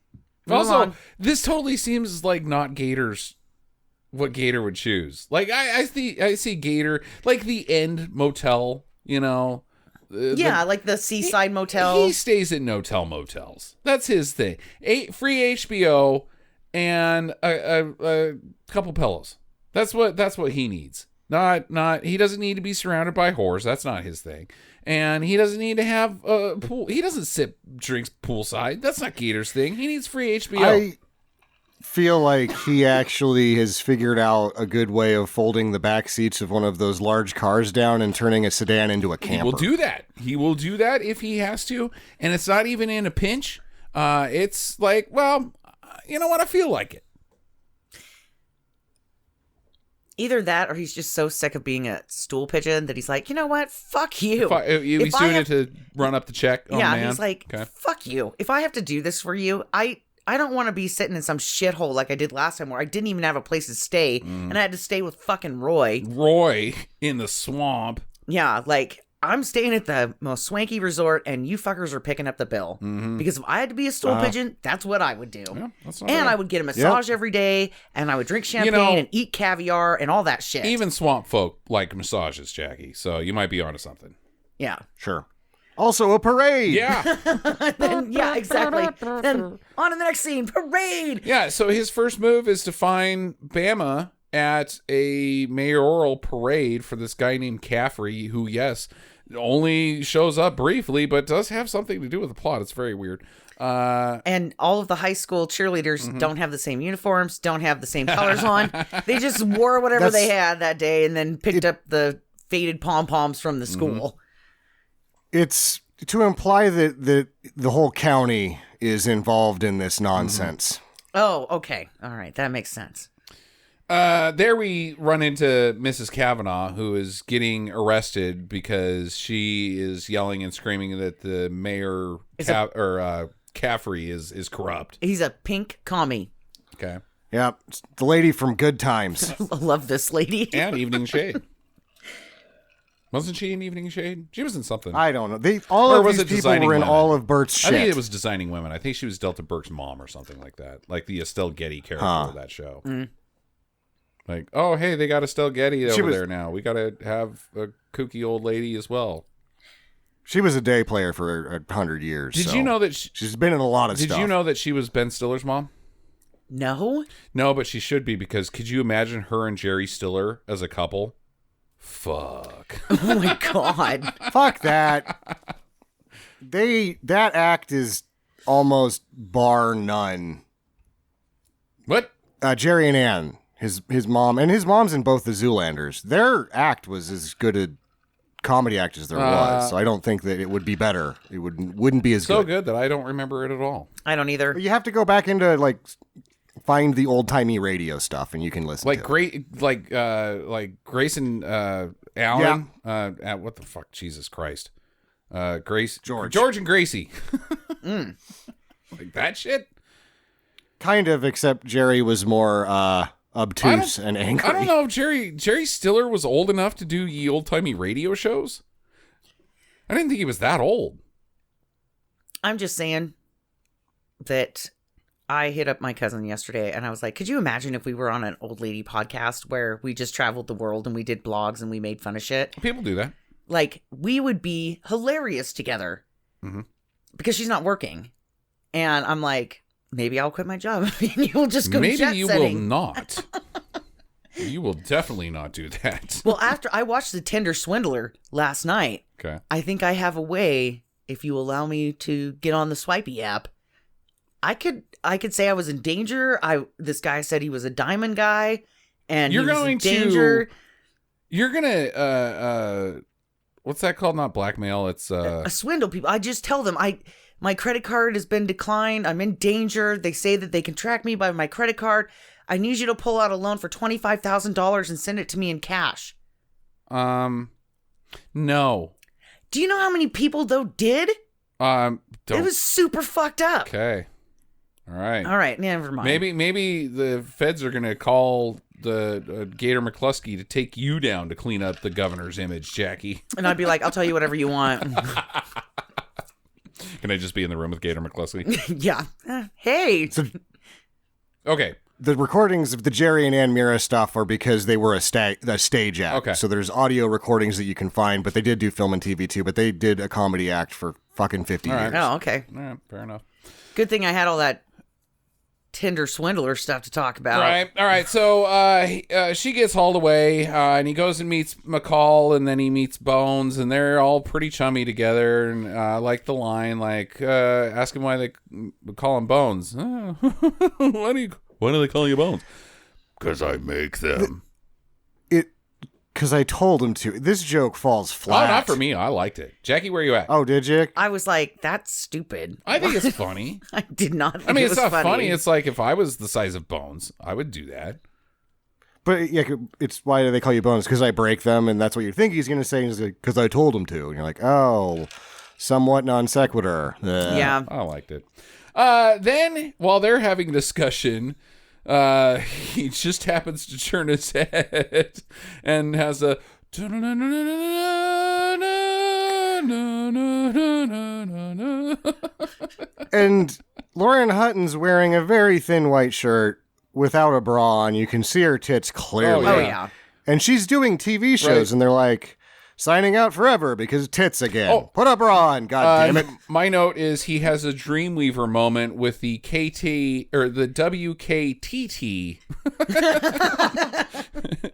also, this totally seems like not Gator's what Gator would choose. Like I see Gator like the End Motel, you know. Like the Seaside Motel. He stays at no-tell motels. That's his thing. Free HBO and a couple pillows. That's what he needs. Not he doesn't need to be surrounded by whores. That's not his thing. And he doesn't need to have a pool. He doesn't sip drinks poolside. That's not Gator's thing. He needs free HBO. I feel like he actually has figured out a good way of folding the back seats of one of those large cars down and turning a sedan into a camper. He will do that. He will do that if he has to. And it's not even in a pinch. It's like, well, you know what? I feel like it. Either that or he's just so sick of being a stool pigeon that he's like, you know what? Fuck you. He's doing it to run up the check. Oh, yeah, man. He's like, fuck you. If I have to do this for you, I don't want to be sitting in some shithole like I did last time where I didn't even have a place to stay and I had to stay with fucking Roy. Roy in the swamp. Yeah, like, I'm staying at the most swanky resort and you fuckers are picking up the bill. Mm-hmm. Because if I had to be a stool pigeon, that's what I would do. Yeah, and I would get a massage every day and I would drink champagne and eat caviar and all that shit. Even swamp folk like massages, Jackie. So you might be onto something. Yeah. Sure. Also a parade. Yeah. Yeah, exactly. Then on to the next scene, parade. Yeah, so his first move is to find Bama at a mayoral parade for this guy named Caffrey, who, yes, only shows up briefly, but does have something to do with the plot. It's very weird. And all of the high school cheerleaders don't have the same uniforms, don't have the same colors on. They just wore whatever they had that day and then picked up the faded pom-poms from the school. It's to imply that the whole county is involved in this nonsense. Oh, okay. All right. That makes sense. There we run into Mrs. Kavanaugh, who is getting arrested because she is yelling and screaming that the mayor Caffrey is corrupt. He's a pink commie. Okay. Yeah, it's the lady from Good Times. I love this lady. And Evening Shade. Wasn't she in Evening Shade? She was in something. I don't know. All of these people were in all of Bert's shit. I think it was Designing Women. I think she was Delta Burke's mom or something like that. Like the Estelle Getty character of that show. Like, oh, hey, they got Estelle Getty over there now. We got to have a kooky old lady as well. She was a day player for 100 years. Did you know that she's been in a lot of stuff? Did you know that she was Ben Stiller's mom? No. No, but she should be, because could you imagine her and Jerry Stiller as a couple? Fuck. Oh my god. Fuck that. That act is almost bar none. What? Jerry and Ann, his mom, and his mom's in both the Zoolanders. Their act was as good a comedy act as there was, so I don't think that it would be better. It wouldn't be as so good that I don't remember it at all. I don't either. But you have to go back into find the old timey radio stuff, and you can listen. Like Grayson Allen. What the fuck? Jesus Christ. George and Gracie. Like that shit. Kind of, except Jerry was more obtuse and angry. I don't know if Jerry Stiller was old enough to do ye old timey radio shows. I didn't think he was that old. I'm just saying that I hit up my cousin yesterday and I was like, could you imagine if we were on an old lady podcast where we just traveled the world and we did blogs and we made fun of shit? People do that. Like, we would be hilarious together because she's not working. And I'm like, maybe I'll quit my job and you'll just go jet setting. Maybe you will not. You will definitely not do that. Well, after I watched The Tender Swindler last night, okay, I think I have a way if you allow me to get on the Swipey app, I could say I was in danger. This guy said he was a diamond guy, and You're he was going in danger. You're gonna what's that called? Not blackmail. It's a swindle people. I just tell them my credit card has been declined. I'm in danger. They say that they can track me by my credit card. I need you to pull out a loan for $25,000 and send it to me in cash. No. Do you know how many people though did? Don't. It was super fucked up. Okay. All right. Never mind. Maybe the feds are gonna call the Gator McClusky to take you down to clean up the governor's image, Jackie. And I'd be like, I'll tell you whatever you want. Can I just be in the room with Gator McClusky? Yeah. Hey. Okay. The recordings of the Jerry and Ann Mira stuff are because they were a stage act. Okay. So there's audio recordings that you can find, but they did do film and TV too, but they did a comedy act for fucking 50 years. Oh, okay. All right. Fair enough. Good thing I had all that Tinder swindler stuff to talk about. All right. So she gets hauled away, and he goes and meets McCall, and then he meets Bones, and they're all pretty chummy together. And I like the line, ask him why they call him Bones. Why do they call you Bones? Because I make them. Because I told him to. This joke falls flat. Oh, not for me. I liked it. Jackie, where you at? Oh, did you? I was like, that's stupid. I think it's funny. I did not think I mean, it was it's not funny. funny. It's like if I was the size of Bones, I would do that. But yeah, it's why do they call you Bones? Because I break them, and that's what you think he's going to say. Is because I told him to. And you're like, oh, somewhat non sequitur. Yeah. I liked it. Then, while they're having a discussion, he just happens to turn his head and has a... And Lauren Hutton's wearing a very thin white shirt without a bra on. You can see her tits clearly. Oh, yeah. And she's doing TV shows, Right. and they're like, signing out forever because tits again. Oh. Put a bra on, god damn it. My note is he has a Dreamweaver moment with the KT or the WKTT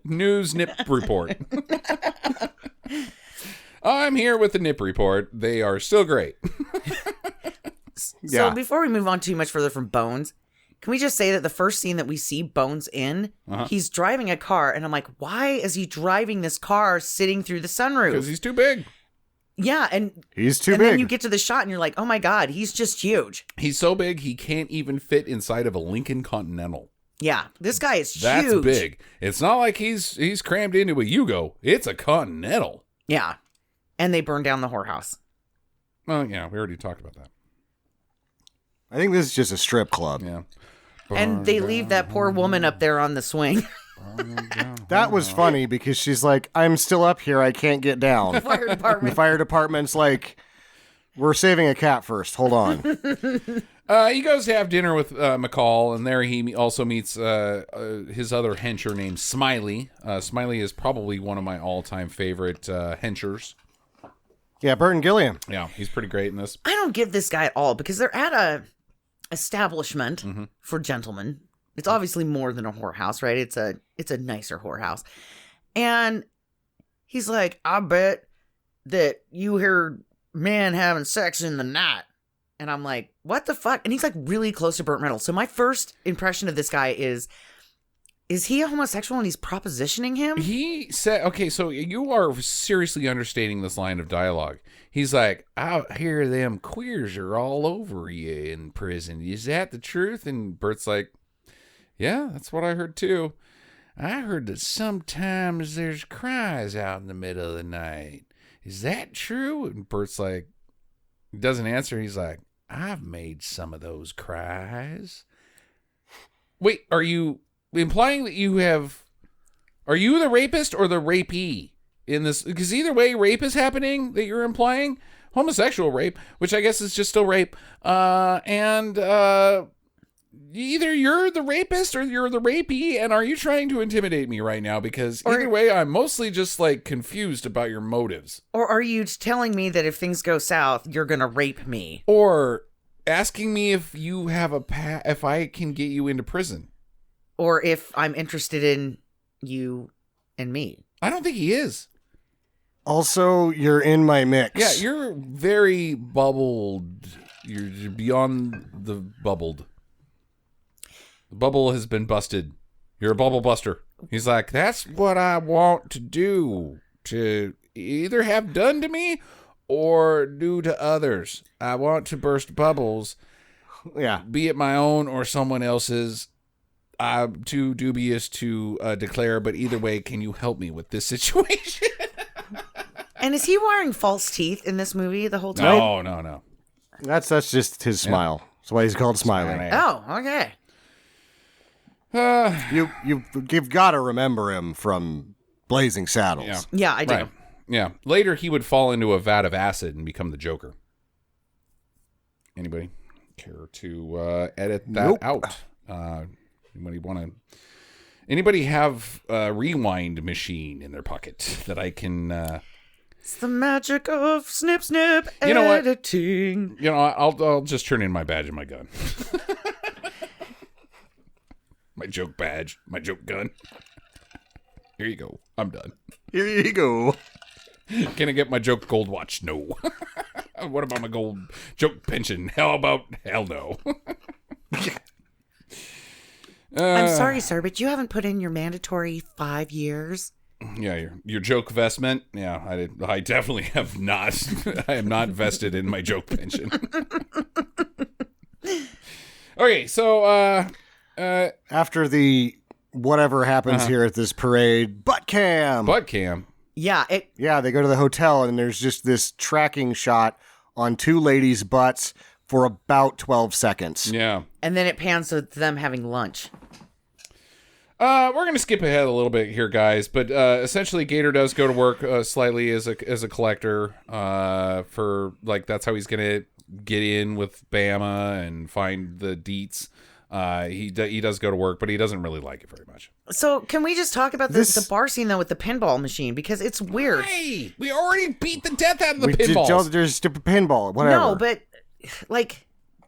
news nip report. I'm here with the nip report. They are still great. So before we move on too much further from Bones, can we just say that the first scene that we see Bones in, he's driving a car, and I'm like, why is he driving this car sitting through the sunroof? Because he's too big. Yeah, and He's too and big. then you get to the shot, and you're like, oh my god, he's just huge. He's so big he can't even fit inside of a Lincoln Continental. Yeah, this guy is That's huge. big. It's not like he's crammed into a Yugo. It's a Continental. Yeah, and they burned down the whorehouse. Oh yeah, we already talked about that. I think this is just a strip club. Yeah. And they leave that poor woman up there on the swing. That was funny because she's like, I'm still up here. I can't get down. Fire The department. fire department's like, we're saving a cat first. Hold on. He goes to have dinner with McCall, and there he also meets his other hencher named Smiley. Smiley is probably one of my all-time favorite henchers. Yeah, Burton Gilliam. Yeah, he's pretty great in this. I don't give this guy at all because they're at a establishment for gentlemen. It's obviously more than a whorehouse, right? It's a nicer whorehouse. And he's like, I bet that you heard men having sex in the night. And I'm like, what the fuck? And he's like really close to Burt Reynolds. So my first impression of this guy is he a homosexual and he's propositioning him? He said, okay, so you are seriously understating this line of dialogue. He's like, I hear them queers are all over you in prison. Is that the truth? And Bert's like, yeah, that's what I heard too. I heard that sometimes there's cries out in the middle of the night. Is that true? And Bert's like, he doesn't answer. He's like, I've made some of those cries. Wait, are you implying that you have... Are you the rapist or the rapee in this? Because either way, rape is happening that you're implying. Homosexual rape, which I guess is just still rape. Either you're the rapist or you're the rapee, and are you trying to intimidate me right now? Because either way, I'm mostly just like confused about your motives. Or are you telling me that if things go south, you're going to rape me? Or asking me if you have if I can get you into prison. Or if I'm interested in you and me? I don't think he is. Also, you're in my mix. Yeah, you're very bubbled. You're beyond the bubbled. The bubble has been busted. You're a bubble buster. He's like, that's what I want to do. To either have done to me or do to others. I want to burst bubbles. Yeah. Be it my own or someone else's. I'm too dubious to declare, but either way, can you help me with this situation? And is he wearing false teeth in this movie the whole time? No. That's just his smile. That's why he's called Smiley. Oh, okay. You've got to remember him from Blazing Saddles. Yeah, I do. Right. Yeah. Later, he would fall into a vat of acid and become the Joker. Anybody care to edit that out? Anybody have a rewind machine in their pocket that I can? It's the magic of snip You know what? editing. You know, I'll just turn in my badge and my gun. My joke badge, my joke gun. Here you go. I'm done. Here you go. Can I get my joke gold watch? No. What about my gold joke pension? Hell no. I'm sorry, sir, but you haven't put in your mandatory 5 years. Yeah, your joke vestment. Yeah, I definitely have not. I am not vested in my joke pension. Okay, so after the whatever happens here at this parade, butt cam. Yeah, they go to the hotel and there's just this tracking shot on two ladies' butts for about 12 seconds. Yeah. and then it pans to them having lunch. We're going to skip ahead a little bit here, guys, but essentially Gator does go to work slightly as a collector for, like, that's how he's going to get in with Bama and find the deets. He does go to work, but he doesn't really like it very much. So can we just talk about the bar scene, though, with the pinball machine? Because it's weird. Hey, we already beat the death out of the pinballs. There's a pinball, whatever. No, but, like...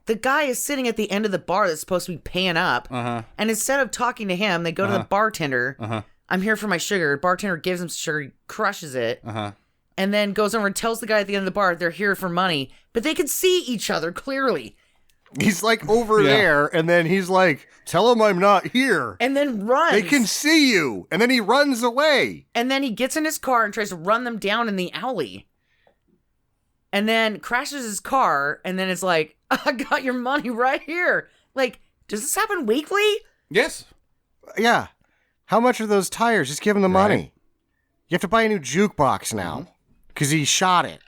The guy is sitting at the end of the bar that's supposed to be paying up. And instead of talking to him, they go to the bartender. I'm here for my sugar. Bartender gives him sugar. He crushes it. And then goes over and tells the guy at the end of the bar they're here for money. But they can see each other clearly. He's like over there. And then he's like, tell him I'm not here. And then runs. They can see you. And then he runs away. And then he gets in his car and tries to run them down in the alley. And then crashes his car. And then it's like, I got your money right here. Like, does this happen weekly? Yes. Yeah. How much are those tires? Just give him the money. You have to buy a new jukebox now. Because he shot it.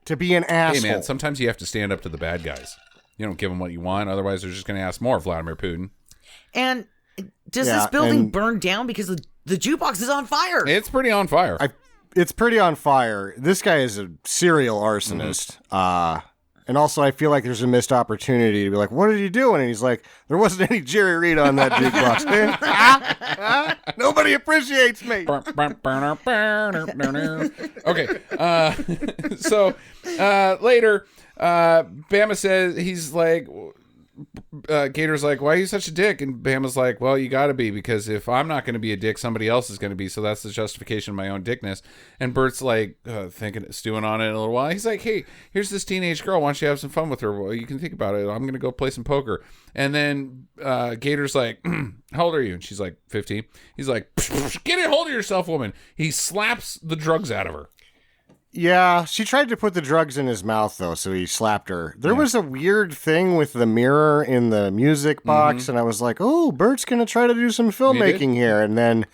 To be an asshole. Hey, man, sometimes you have to stand up to the bad guys. You don't give them what you want. Otherwise, they're just going to ask more, Vladimir Putin. And does this building burn down because the jukebox is on fire? It's pretty on fire. It's pretty on fire. This guy is a serial arsonist. And also, I feel like there's a missed opportunity to be like, what are you doing? And he's like, there wasn't any Jerry Reed on that jukebox. Nobody appreciates me. Okay. So later, Bama says, he's like, Gator's like, why are you such a dick? And Bama's like, well, you gotta be, because if I'm not gonna be a dick, somebody else is gonna be, so that's the justification of my own dickness. And Bert's like, stewing on it a little while. He's like, hey, here's this teenage girl, why don't you have some fun with her? Well, you can think about it. I'm gonna go play some poker. And then Gator's like, how old are you? And she's like, 15. He's like, get a hold of yourself, woman. He slaps the drugs out of her. Yeah, she tried to put the drugs in his mouth, though, so he slapped her. There was a weird thing with the mirror in the music box, and I was like, oh, Bert's going to try to do some filmmaking here. And then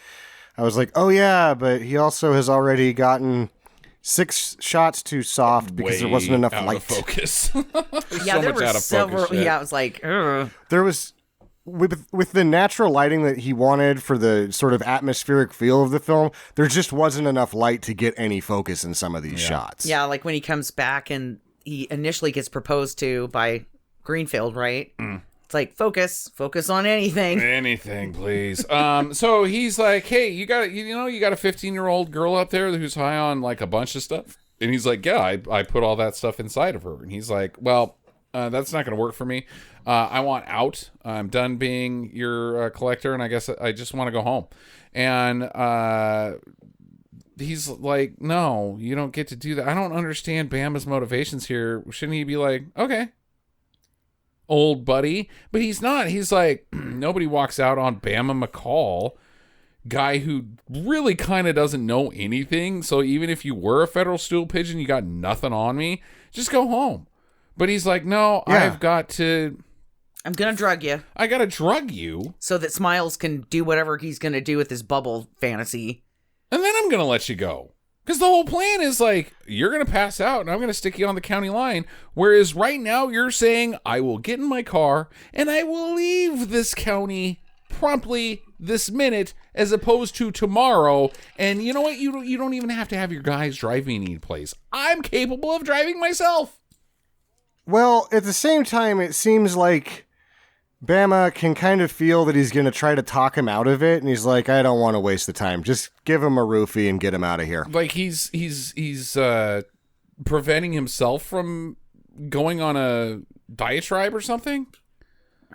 I was like, oh, yeah, but he also has already gotten 6 shots too soft because there wasn't enough light. Of focus. Yeah, there were several. Yeah, I was like, ugh. There was... With the natural lighting that he wanted for the sort of atmospheric feel of the film, there just wasn't enough light to get any focus in some of these shots. Yeah, like when he comes back and he initially gets proposed to by Greenfield, right? It's like, focus on anything. Anything, please. So he's like, hey, you got a 15-year-old girl out there who's high on like a bunch of stuff? And he's like, yeah, I put all that stuff inside of her. And he's like, well, that's not going to work for me. I want out. I'm done being your collector, and I guess I just want to go home. And he's like, no, you don't get to do that. I don't understand Bama's motivations here. Shouldn't he be like, okay, old buddy? But he's not. He's like, nobody walks out on Bama McCall, guy who really kind of doesn't know anything. So even if you were a federal stool pigeon, you got nothing on me. Just go home. But he's like, no, I'm going to drug you. I got to drug you. So that Smiles can do whatever he's going to do with his bubble fantasy. And then I'm going to let you go. Because the whole plan is like, you're going to pass out and I'm going to stick you on the county line. Whereas right now you're saying, I will get in my car and I will leave this county promptly this minute as opposed to tomorrow. And you know what? You don't even have to have your guys drive me any place. I'm capable of driving myself. Well, at the same time, it seems like Bama can kind of feel that he's going to try to talk him out of it, and he's like, I don't want to waste the time. Just give him a roofie and get him out of here. Like he's preventing himself from going on a diatribe or something?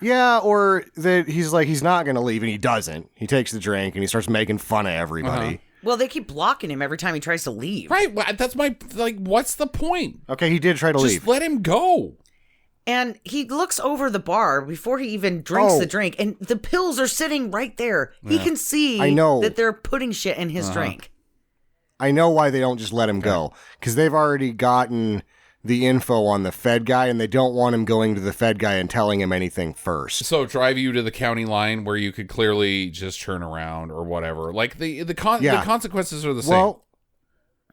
Yeah, or that he's like, he's not going to leave, and he doesn't. He takes the drink, and he starts making fun of everybody. Well, they keep blocking him every time he tries to leave. Right, that's my, like, what's the point? Okay, he did try to leave. Just let him go. And he looks over the bar before he even drinks the drink, and the pills are sitting right there. He can see that they're putting shit in his drink. I know why they don't just let him go, because they've already gotten the info on the Fed guy, and they don't want him going to the Fed guy and telling him anything first. So drive you to the county line where you could clearly just turn around or whatever. Like the consequences are the same. Well,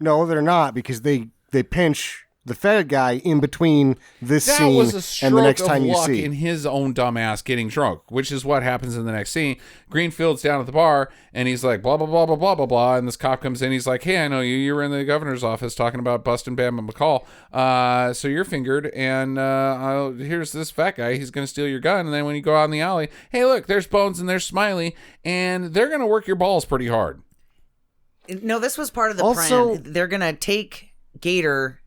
no, they're not, because they pinch the Fed guy in between this scene and the next time you see. In his own dumbass getting drunk, which is what happens in the next scene. Greenfield's down at the bar, and he's like, blah, blah, blah, blah, blah, blah, blah. And this cop comes in. He's like, hey, I know you. You were in the governor's office talking about busting Bama McCall. So you're fingered, and here's this fat guy. He's going to steal your gun. And then when you go out in the alley, hey, look, there's Bones and there's Smiley, and they're going to work your balls pretty hard. No, this was part of the plan. They're going to take Gator,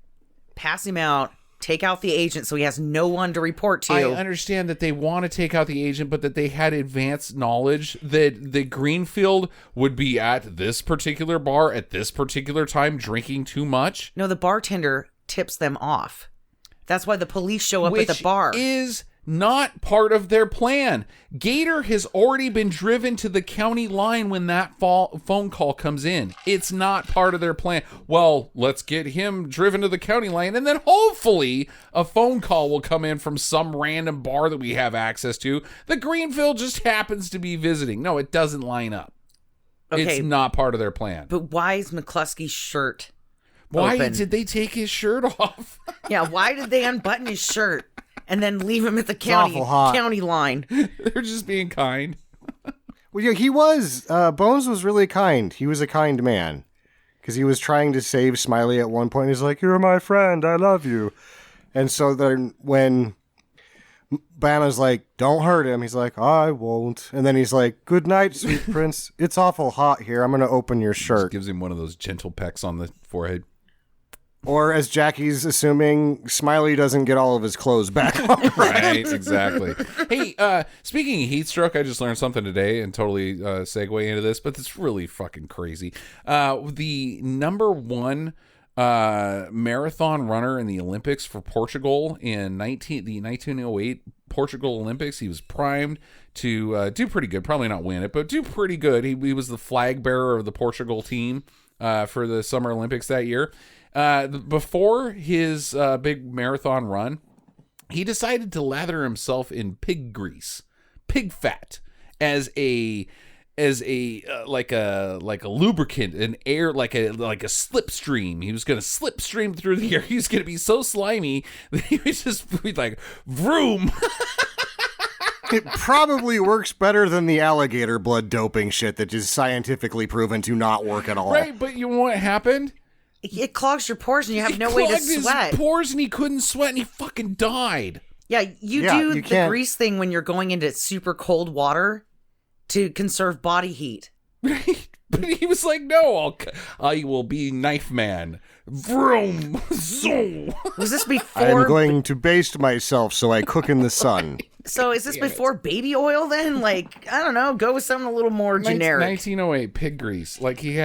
pass him out, take out the agent so he has no one to report to. I understand that they want to take out the agent, but that they had advanced knowledge that the Greenfield would be at this particular bar at this particular time drinking too much. No, the bartender tips them off. That's why the police show up at the bar. Which is not part of their plan. Gator has already been driven to the county line when that phone call comes in. It's not part of their plan. Well, let's get him driven to the county line, and then hopefully a phone call will come in from some random bar that we have access to that Greenfield just happens to be visiting. No, it doesn't line up. Okay, it's not part of their plan. But why is McClusky's shirt Why open? Did they take his shirt off? Yeah, why did they unbutton his shirt and then leave him at the county line? They're just being kind. Well, yeah, he was. Bones was really kind. He was a kind man. Because he was trying to save Smiley at one point. He's like, you're my friend. I love you. And so then when Bama's like, don't hurt him, he's like, I won't. And then he's like, good night, sweet prince. It's awful hot here. I'm going to open your shirt. Just gives him one of those gentle pecks on the forehead. Or as Jackie's assuming, Smiley doesn't get all of his clothes back on. Right, exactly. Hey, speaking of heat stroke, I just learned something today and totally segue into this, but it's really fucking crazy. The number one marathon runner in the Olympics for Portugal in the 1908 Portugal Olympics, he was primed to do pretty good. Probably not win it, but do pretty good. He was the flag bearer of the Portugal team for the Summer Olympics that year. Before his big marathon run, he decided to lather himself in pig grease, pig fat, as a like a lubricant, an air, like a slipstream. He was going to slipstream through the air. He was going to be so slimy that he would just be like, vroom. It probably works better than the alligator blood doping shit that is scientifically proven to not work at all. Right, but you know what happened? It clogs your pores and you have no way to sweat. His pores and he couldn't sweat and he fucking died. Yeah, you do the grease thing when you're going into super cold water to conserve body heat. Right, but he was like, "No, I will be knife man." Vroom. Zoom. Was this before? I'm going to baste myself so I cook in the sun. So is this before baby oil then? Like, I don't know, go with something a little more generic. 1908 pig grease. Like he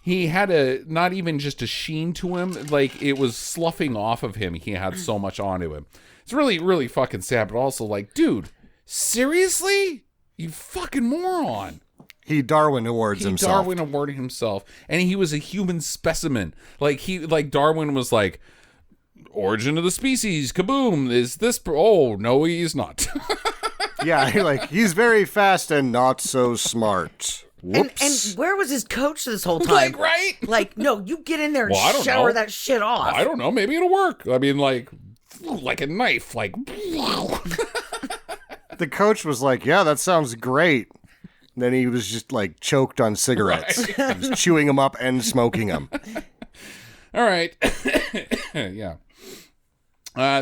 he had not even just a sheen to him, like it was sloughing off of him. He had so much onto him. It's really, really fucking sad, but also like, dude, seriously? You fucking moron. He Darwin Awards himself. Darwin awarded himself. And he was a human specimen. Like Darwin was like, origin of the species, kaboom, is this, oh, no, he's not. Yeah, he's very fast and not so smart. Whoops. And where was his coach this whole time? Like, right? Like, no, you get in there and shower that shit off. I don't know. Maybe it'll work. I mean, like a knife. Like, the coach was like, yeah, that sounds great. And then he was just like choked on cigarettes. Right. He was chewing them up and smoking them. All right. Yeah.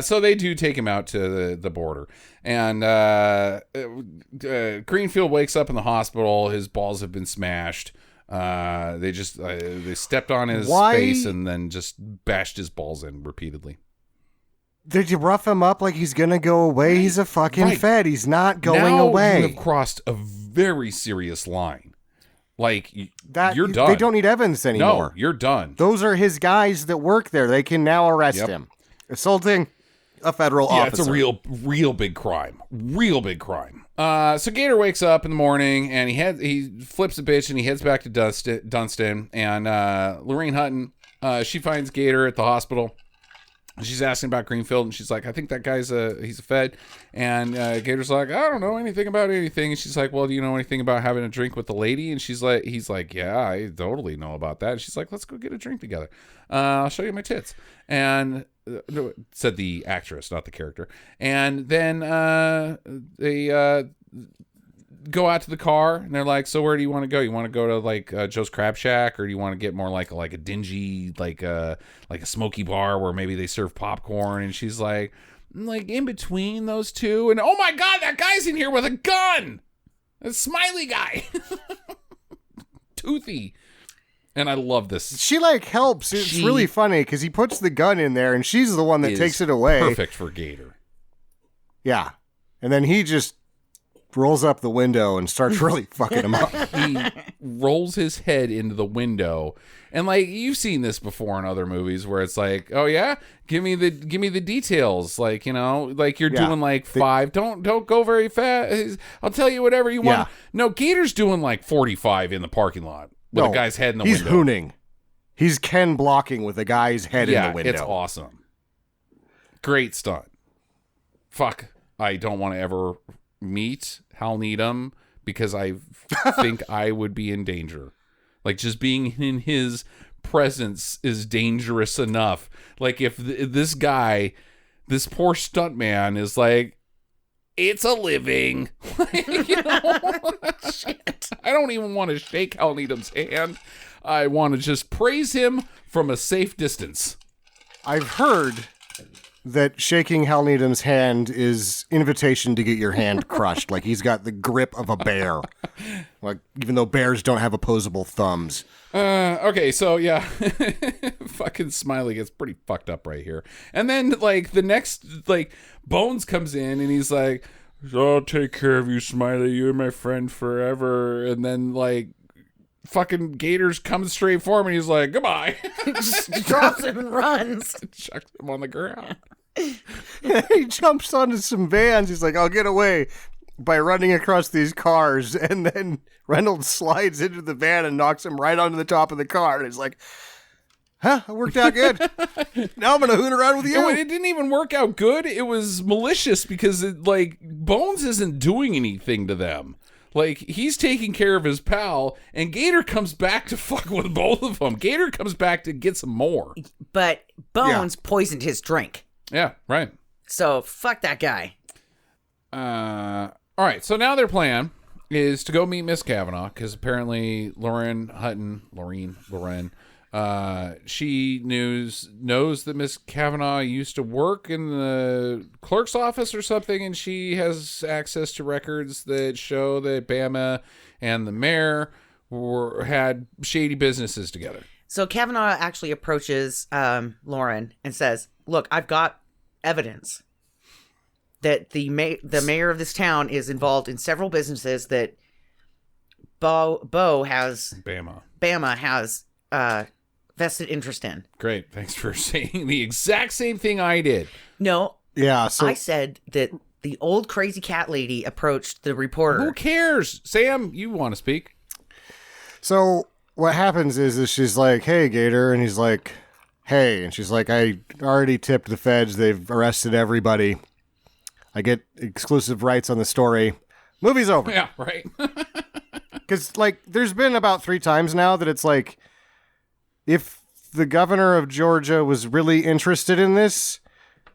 So they do take him out to the border. And Greenfield wakes up in the hospital. His balls have been smashed. They stepped on his face and then just bashed his balls in repeatedly. Did you rough him up like he's going to go away? Right. He's a fucking Fed. He's not going away. You have crossed a very serious line. Like, you're done. They don't need evidence anymore. No, you're done. Those are his guys that work there. They can now arrest him. Assaulting a federal officer. It's a real big crime. Real big crime. So Gator wakes up in the morning and he flips a bitch and he heads back to Dunstan. And Lorraine Hutton, she finds Gator at the hospital. She's asking about Greenfield, and she's like, I think that guy's he's a Fed. And Gator's like, I don't know anything about anything. And she's like, well, do you know anything about having a drink with the lady? And he's like, yeah, I totally know about that. And she's like, let's go get a drink together. I'll show you my tits. And said the actress, not the character. And then they go out to the car, and they're like, so where do you want to go? You want to go to like Joe's Crab Shack, or do you want to get more like a dingy like a smoky bar where maybe they serve popcorn? And she's like in between those two. And oh my god, that guy's in here with a gun, a Smiley guy. Toothy. And I love this. She helps. It's really funny because he puts the gun in there and she's the one that takes it away. Perfect for Gator. Yeah. And then he just rolls up the window and starts really fucking him up. He rolls his head into the window, and you've seen this before in other movies where it's like, oh yeah, give me the details, you're doing 5. Don't go very fast. I'll tell you whatever you want. No, Gator's doing 45 in the parking lot with a guy's head in the window. He's hooning. He's Ken blocking with a guy's head in the window. It's awesome. Great stunt. Fuck, I don't want to ever meet Hal Needham because I think I would be in danger. Just being in his presence is dangerous enough. If this guy, this poor stuntman is it's a living. Shit. I don't even want to shake Hal Needham's hand. I want to just praise him from a safe distance. I've heard that shaking Hal Needham's hand is invitation to get your hand crushed. He's got the grip of a bear. Even though bears don't have opposable thumbs. Okay, so yeah. Fucking Smiley gets pretty fucked up right here. And then, the next, Bones comes in and he's like, I'll take care of you, Smiley. You're my friend forever. And then, fucking Gators comes straight for him and he's like, goodbye. He just drops him and runs. Chucks him on the ground. He jumps onto some vans. He's like, I'll get away by running across these cars. And then Reynolds slides into the van and knocks him right onto the top of the car. And he's like, huh, it worked out good. Now I'm going to hoon around with you. It didn't even work out good. It was malicious because Bones isn't doing anything to them. He's taking care of his pal, and Gator comes back to fuck with both of them. Gator comes back to get some more. But Bones poisoned his drink. Yeah, right. So, fuck that guy. All right, so now their plan is to go meet Miss Kavanaugh, because apparently Lauren Hutton, she knows that Miss Kavanaugh used to work in the clerk's office or something, and she has access to records that show that Bama and the mayor had shady businesses together. So Kavanaugh actually approaches Lauren and says, look, I've got evidence that the mayor of this town is involved in several businesses that Bama has vested interest in. Great. Thanks for saying the exact same thing I did. No. Yeah. So I said that the old crazy cat lady approached the reporter. Who cares? Sam, you want to speak? So what happens is she's like, "Hey, Gator," and he's like, "Hey," and she's like, "I already tipped the feds. They've arrested everybody. I get exclusive rights on the story. Movie's over." Yeah, right. Because, like, there's been about 3 times now that it's like, if the governor of Georgia was really interested in this,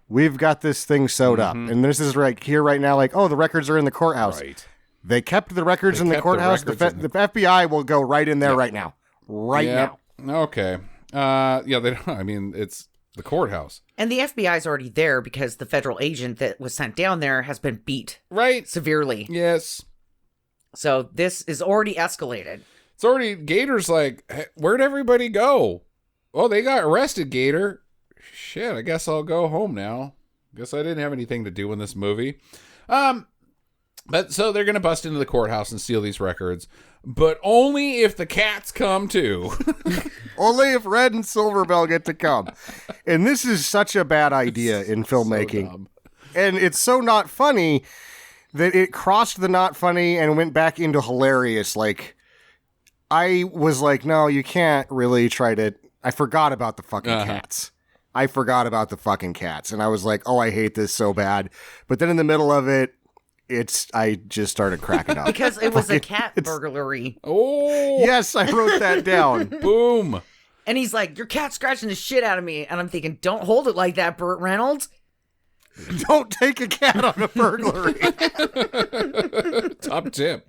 we've got this thing sewed up. And this is right here right now, like, oh, the records are in the courthouse. Right. They kept the records in the courthouse. The FBI will go right in there right now. Right now. Okay. Yeah, they don't. I mean, it's the courthouse. And the FBI's already there because the federal agent that was sent down there has been beat Right. severely. Yes. So this is already escalated. It's already, Gator's like, hey, where'd everybody go? Oh, they got arrested, Gator. Shit, I guess I'll go home now. Guess I didn't have anything to do in this movie. But so they're going to bust into the courthouse and steal these records, but only if the cats come too. Only if Red and Silverbell get to come. And this is such a bad idea in filmmaking. So and it's so not funny that it crossed the not funny and went back into hilarious. Like, I was like, no, you can't really try to... I forgot about the fucking cats. I forgot about the fucking cats. And I was like, oh, I hate this so bad. But then in the middle of it, I just started cracking up. Because it was a cat burglary. Oh. Yes, I wrote that down. Boom. And he's like, your cat's scratching the shit out of me. And I'm thinking, don't hold it like that, Burt Reynolds. Don't take a cat on a burglary. Top tip.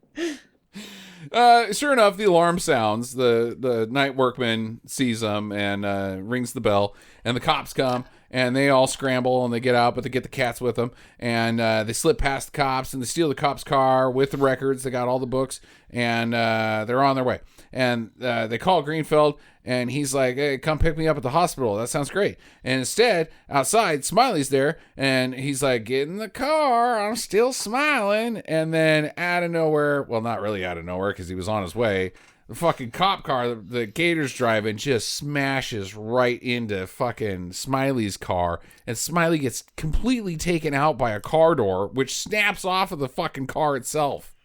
Sure enough, the alarm sounds. The night workman sees them and rings the bell, and the cops come, and they all scramble and they get out, but they get the cats with them, and they slip past the cops and they steal the cops' car with the records. They got all the books, and they're on their way. And they call Greenfield, and he's like, hey, come pick me up at the hospital. That sounds great. And instead, outside, Smiley's there, and he's like, get in the car. I'm still smiling. And then out of nowhere, well, not really out of nowhere because he was on his way, the fucking cop car the Gator's driving just smashes right into fucking Smiley's car. And Smiley gets completely taken out by a car door, which snaps off of the fucking car itself.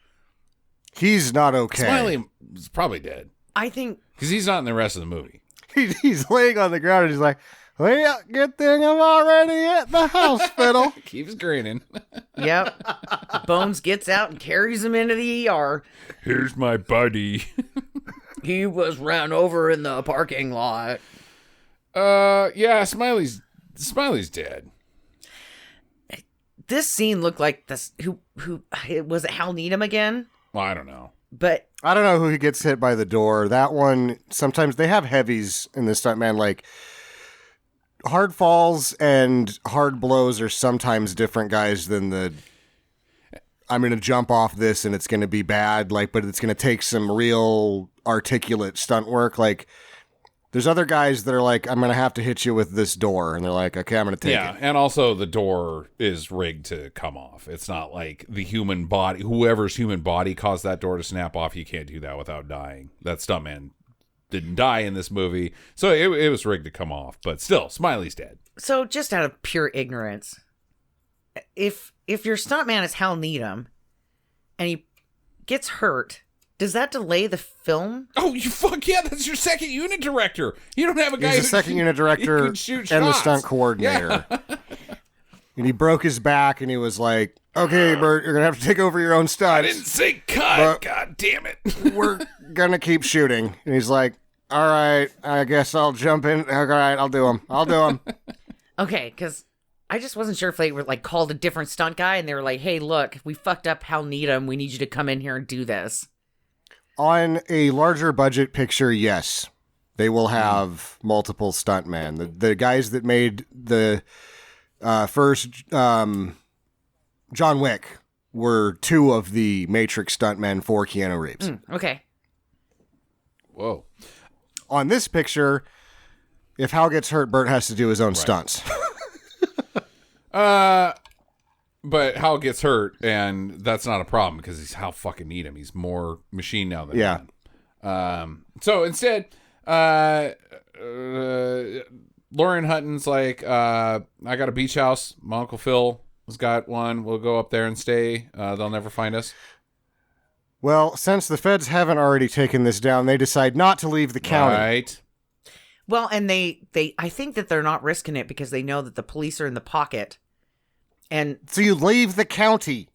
He's not okay. Smiley is probably dead. I think... Because he's not in the rest of the movie. He's laying on the ground and he's like, well, good thing I'm already at the hospital. Keeps grinning. Yep. Bones gets out and carries him into the ER. Here's my buddy. He was ran over in the parking lot. Yeah, Smiley's dead. This scene looked like this. Who was it? Hal Needham again? Well, I don't know. But I don't know who gets hit by the door. That one, sometimes they have heavies in this stuntman. Like, hard falls and hard blows are sometimes different guys than the, I'm going to jump off this and it's going to be bad. Like, but it's going to take some real articulate stunt work. Like, there's other guys that are like, I'm going to have to hit you with this door. And they're like, okay, I'm going to take it. Yeah, and also the door is rigged to come off. It's not like the human body, whoever's human body caused that door to snap off. You can't do that without dying. That stuntman didn't die in this movie. So it was rigged to come off. But still, Smiley's dead. so just out of pure ignorance, if your stuntman is Hal Needham and he gets hurt, does that delay the film? Oh, you fuck yeah, that's your second unit director. You don't have a guy He's the second unit director and the stunt coordinator. Yeah. And he broke his back and he was like, okay, Bert, you're going to have to take over your own stunts. I didn't say cut. But God damn it. we're going to keep shooting. And he's like, all right, I guess I'll jump in. All right, I'll do them. Okay, because I just wasn't sure if they were like called a different stunt guy and they were like, hey, look, we fucked up Hal Needham. We need you to come in here and do this. On a larger budget picture, yes. They will have multiple stuntmen. The guys that made the first John Wick were 2 of the Matrix stuntmen for Keanu Reeves. Okay. Whoa. On this picture, if Hal gets hurt, Bert has to do his own stunts. But Hal gets hurt, and that's not a problem because he's Hal fucking Needham. He's more machine now than Yeah. him. So instead, Lauren Hutton's like, I got a beach house. My Uncle Phil has got one. We'll go up there and stay. They'll never find us. Well, since the feds haven't already taken this down, they decide not to leave the county. Right. Well, and I think that they're not risking it because they know that the police are in the pocket. And so you leave the county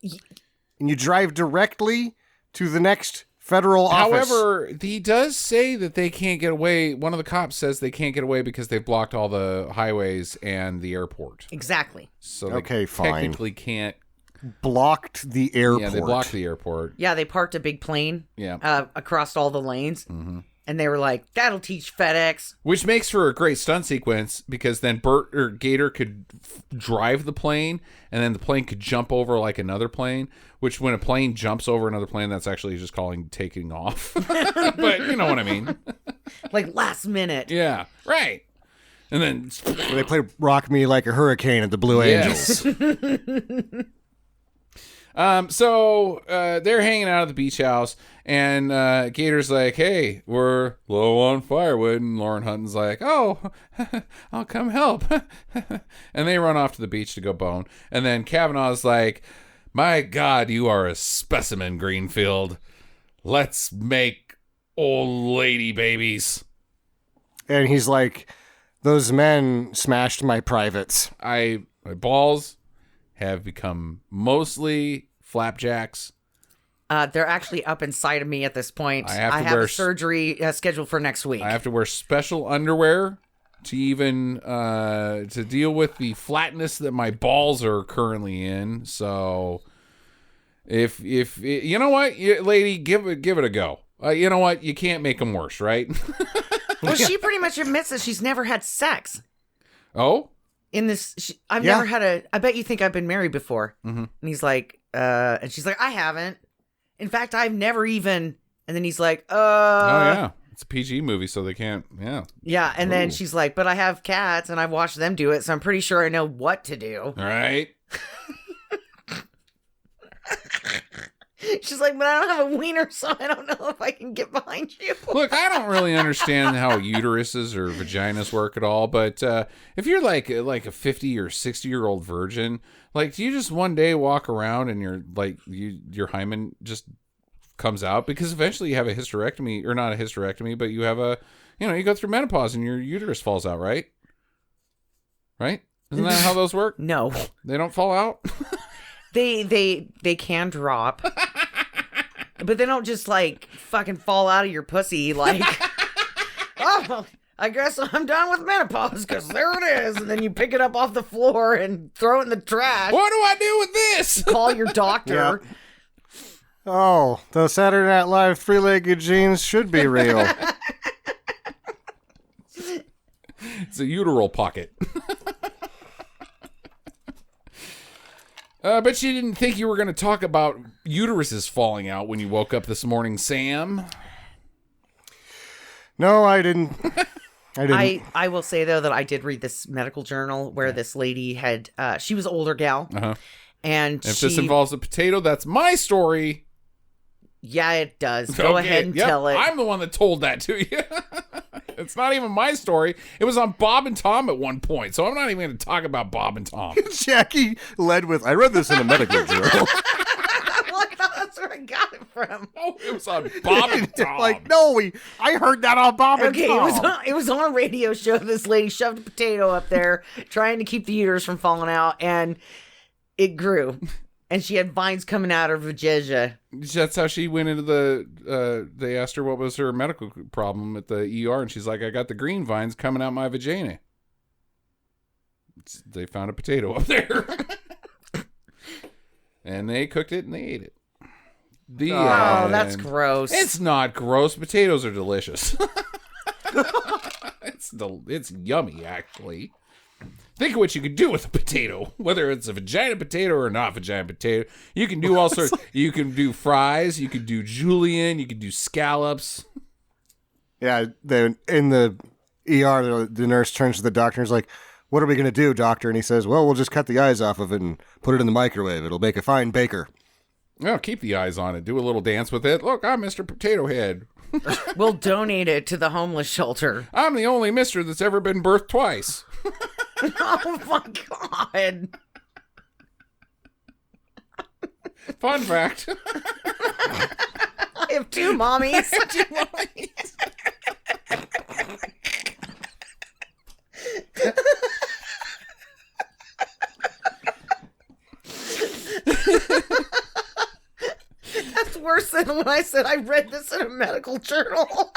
and you drive directly to the next federal office. However, he does say that they can't get away. One of the cops says they can't get away because they've blocked all the highways and the airport. Exactly. So they fine. Technically can't. Blocked the airport. Yeah, they blocked the airport. Yeah, they parked a big plane across all the lanes. Mm-hmm. And they were like, that'll teach FedEx. Which makes for a great stunt sequence because then Bert or Gator could drive the plane and then the plane could jump over like another plane, which when a plane jumps over another plane, that's actually just taking off. But you know what I mean? Like last minute. Yeah, right. And then they play Rock Me Like a Hurricane at the Blue Angels. So they're hanging out at the beach house, and Gator's like, "Hey, we're low on firewood," and Lauren Hutton's like, "Oh, I'll come help," and they run off to the beach to go bone. And then Kavanaugh's like, "My God, you are a specimen, Greenfield. Let's make old lady babies." And he's like, "Those men smashed my privates. My balls have become mostly flapjacks. They're actually up inside of me at this point. I have a surgery scheduled for next week. I have to wear special underwear to even to deal with the flatness that my balls are currently in. So if you know what, lady, give it a go. You know what, you can't make them worse, right? Well, she pretty much admits that she's never had sex. Oh. In this, I've never had I bet you think I've been married before. Mm-hmm. And he's like, and she's like, I haven't. In fact, I've never even. And then he's like, Oh, yeah. It's a PG movie, so they can't, yeah. Yeah, and then she's like, but I have cats, and I've watched them do it, so I'm pretty sure I know what to do. All right. She's like, but I don't have a wiener, so I don't know if I can get behind you. Look, I don't really understand how uteruses or vaginas work at all, but if you're like a 50 or 60-year-old virgin, like, do you just one day walk around and your hymen just comes out? Because eventually you have a hysterectomy, or not a hysterectomy, but you have you go through menopause and your uterus falls out, right? Right? Isn't that how those work? No. They don't fall out? They can drop. But they don't just like fucking fall out of your pussy like, oh, I guess I'm done with menopause because there it is. And then you pick it up off the floor and throw it in the trash. What do I do with this? Call your doctor. Yep. Oh, those Saturday Night Live three-legged jeans should be real. It's a uteral pocket. Bet you didn't think you were going to talk about uteruses falling out when you woke up this morning, Sam. No, I didn't. I will say, though, that I did read this medical journal where this lady had, she was an older gal. Uh-huh. And if this involves a potato, that's my story. Yeah, it does. Go ahead and tell it. I'm the one that told that to you. It's not even my story. It was on Bob and Tom at one point, so I'm not even going to talk about Bob and Tom. Jackie led with, I read this in a medical journal. Look, that's where I got it from. Oh, it was on Bob and Tom. Like, no, I heard that on Bob and Tom. It was on a radio show. This lady shoved a potato up there, trying to keep the uterus from falling out, and it grew. And she had vines coming out of her vagina. That's how she went into they asked her what was her medical problem at the ER, and she's like, I got the green vines coming out my vagina. They found a potato up there. And they cooked it and they ate it. Oh, that's gross. It's not gross. Potatoes are delicious. It's yummy, actually. Think of what you could do with a potato, whether it's a vagina potato or not vagina potato. You can do all sorts. You can do fries. You can do julienne. You can do scallops. Yeah, in the ER, the nurse turns to the doctor and is like, what are we going to do, doctor? And he says, well, we'll just cut the eyes off of it and put it in the microwave. It'll make a fine baker. Oh, keep the eyes on it. Do a little dance with it. Look, I'm Mr. Potato Head. We'll donate it to the homeless shelter. I'm the only mister that's ever been birthed twice. Oh my God. Fun fact. I have 2 mommies. That's worse than when I said I read this in a medical journal.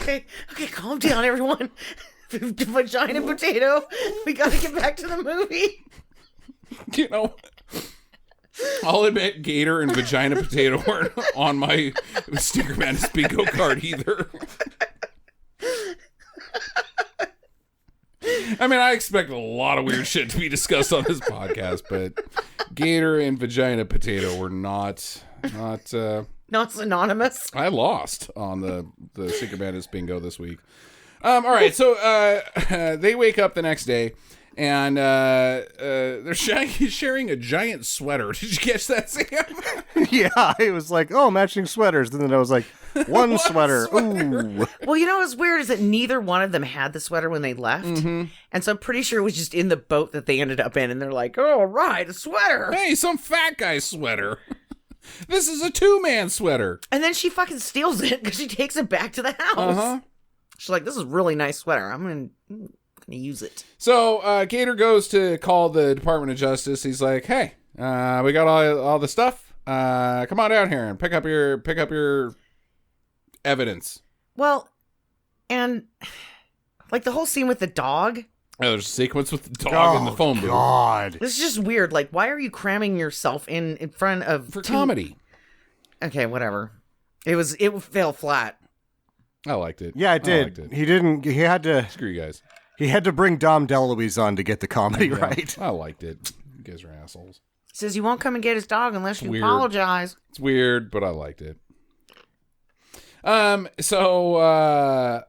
Okay, calm down, everyone. Vagina potato. We gotta get back to the movie. You know, I'll admit Gator and Vagina Potato weren't on my Sticker Madness bingo card either. I mean, I expect a lot of weird shit to be discussed on this podcast, but Gator and Vagina Potato were not synonymous. I lost on the Sticker Madness bingo this week. All right, so they wake up the next day. And they're sharing a giant sweater. Did you catch that, Sam? Yeah, it was like, oh, matching sweaters. And then I was like, one sweater. Ooh. Well, you know what's weird is that neither one of them had the sweater when they left. Mm-hmm. And so I'm pretty sure it was just in the boat that they ended up in. And they're like, oh, right, a sweater. Hey, some fat guy sweater. This is a 2-man sweater. And then she fucking steals it because she takes it back to the house. Uh-huh. She's like, this is a really nice sweater. I'm going to use it. So Gator goes to call the Department of Justice. He's like, hey, we got all the stuff. Come on down here and pick up your evidence. Well, and like the whole scene with the dog. Oh, there's a sequence with the dog in the phone booth. God. This is just weird. Like, why are you cramming yourself in front of for comedy? Okay, whatever. It fell flat. I liked it. Yeah, it did. He had to screw you guys. He had to bring Dom DeLuise on to get the comedy right. I liked it. You guys are assholes. Says he won't come and get his dog unless you apologize. It's weird, but I liked it. So,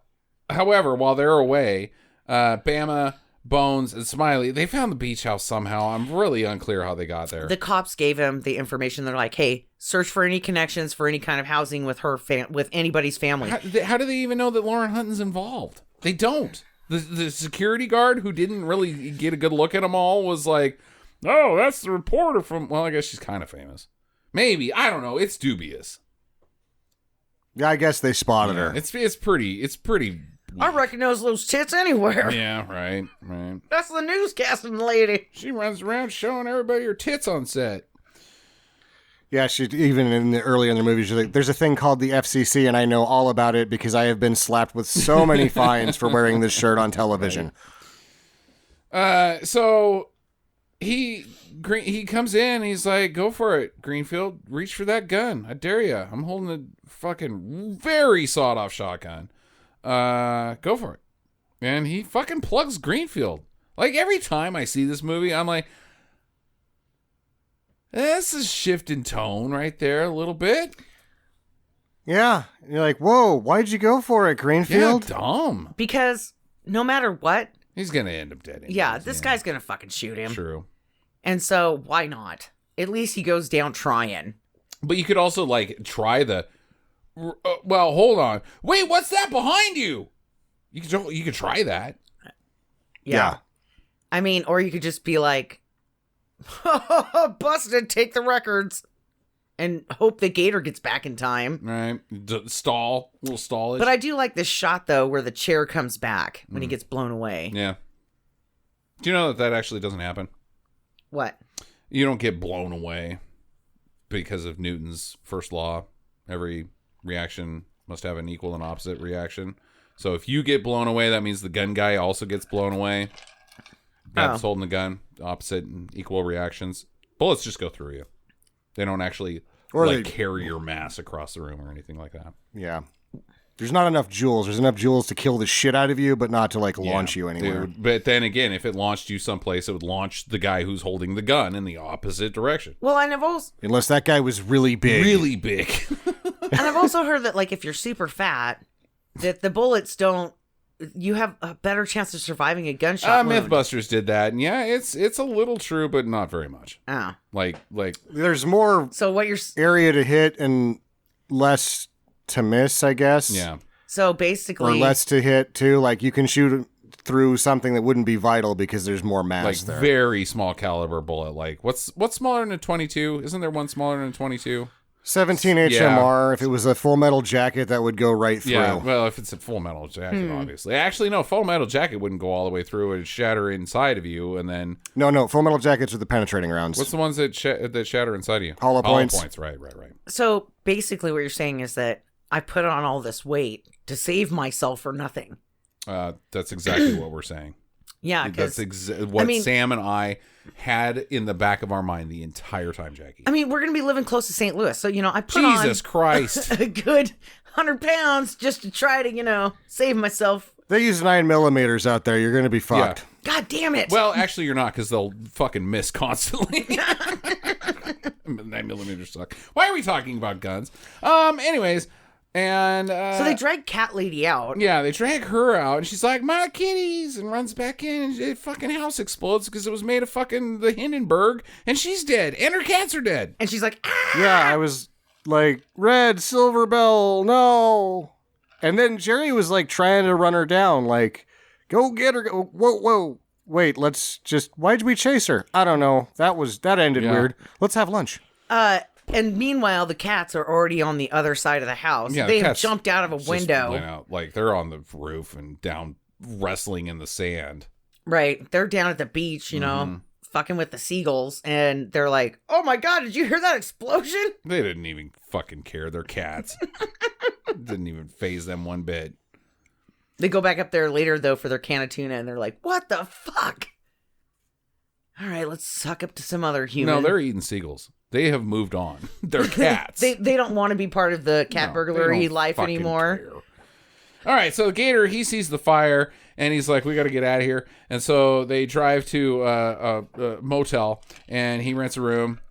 however, while they're away, Bama, Bones, and Smiley, they found the beach house somehow. I'm really unclear how they got there. The cops gave him the information. They're like, hey, search for any connections for any kind of housing with with anybody's family. How do they even know that Lauren Hutton's involved? They don't. The security guard who didn't really get a good look at them all was like, oh, that's the reporter from... Well, I guess she's kind of famous. Maybe. I don't know. It's dubious. Yeah, I guess they spotted her. It's pretty... I recognize those tits anywhere. Yeah, right. That's the newscasting lady. She runs around showing everybody her tits on set. Yeah, she even earlier in the movie, she's like, there's a thing called the FCC, and I know all about it because I have been slapped with so many fines for wearing this shirt on television. So he comes in, he's like, go for it, Greenfield. Reach for that gun. I dare you. I'm holding a fucking very sawed-off shotgun. Go for it. And he fucking plugs Greenfield. Like, every time I see this movie, I'm like, that's a shift in tone right there a little bit. Yeah. You're like, whoa, why'd you go for it, Greenfield? Yeah, dumb. Because no matter what... He's going to end up dead anyways. Yeah, this guy's going to fucking shoot him. True. And so, why not? At least he goes down trying. But you could also, like, try the... well, hold on. Wait, what's that behind you? You could try that. Yeah. I mean, or you could just be like, busted, take the records, and hope the Gator gets back in time. Right. Stall. A little stallage. But I do like this shot, though, where the chair comes back when he gets blown away. Yeah. Do you know that actually doesn't happen? What? You don't get blown away because of Newton's first law. Every reaction must have an equal and opposite reaction. So if you get blown away, that means the gun guy also gets blown away. Guy that's holding the gun, opposite and equal reactions. Bullets just go through you. They don't actually carry your mass across the room or anything like that. Yeah. There's not enough joules. There's enough joules to kill the shit out of you, but not to launch you anywhere. But then again, if it launched you someplace, it would launch the guy who's holding the gun in the opposite direction. Well, and I've also... Unless that guy was really big. Really big. And I've also heard that, like, if you're super fat, that the bullets don't you have a better chance of surviving a gunshot wound. Mythbusters did that, and yeah, it's a little true, but not very much. Oh. Like there's more So what you're area to hit and less to miss, I guess. yeah. So basically, Or less to hit too. Like you can shoot through something that wouldn't be vital because there's more mass Like there. very small caliber bullet. Like what's smaller than a 22? Isn't there one smaller than a 22? 17 HMR. If it was a Full Metal Jacket, that would go right through. Yeah, well, if it's a Full Metal Jacket, obviously. Actually, no, Full Metal Jacket wouldn't go all the way through and shatter inside of you, and then... No, Full Metal Jackets are the penetrating rounds. What's the ones that shatter inside of you? Hollow points. Hollow points, right. so basically what you're saying is that I put on all this weight to save myself for nothing. That's exactly what we're saying. Yeah, That's what Sam and I had in the back of our mind the entire time, Jackie. I mean, we're going to be living close to St. Louis, so, I put Jesus on Christ. a good 100 pounds just to try to, save myself. They use 9mm out there. You're going to be fucked. Yeah. God damn it. Well, actually, you're not, because they'll fucking miss constantly. 9mm suck. Why are we talking about guns? Anyways, and so they drag Cat Lady out. yeah, they drag her out, and she's like, "My kitties," and runs back in, and the fucking house explodes because it was made of fucking the Hindenburg, and she's dead, and her cats are dead. And she's like, ah! Yeah, I was like, Red Silver Bell, no. And then Jerry was like trying to run her down, like, go get her. Whoa. Wait, why'd we chase her? I don't know. That ended weird. Let's have lunch. And meanwhile, the cats are already on the other side of the house. Yeah, they the have cats jumped out of a Just window. went out. Like, they're on the roof and down wrestling in the sand. Right. They're down at the beach, fucking with the seagulls. And they're like, oh my God, did you hear that explosion? They didn't even fucking care. They're cats. Didn't even faze them one bit. They go back up there later, though, for their can of tuna. And they're like, what the fuck? All right, let's suck up to some other human. No, they're eating seagulls. They have moved on. They're cats. they don't want to be part of the cat burglary life anymore. Care. All right, so the Gator, he sees the fire, and he's like, we got to get out of here. And so they drive to a motel, and he rents a room.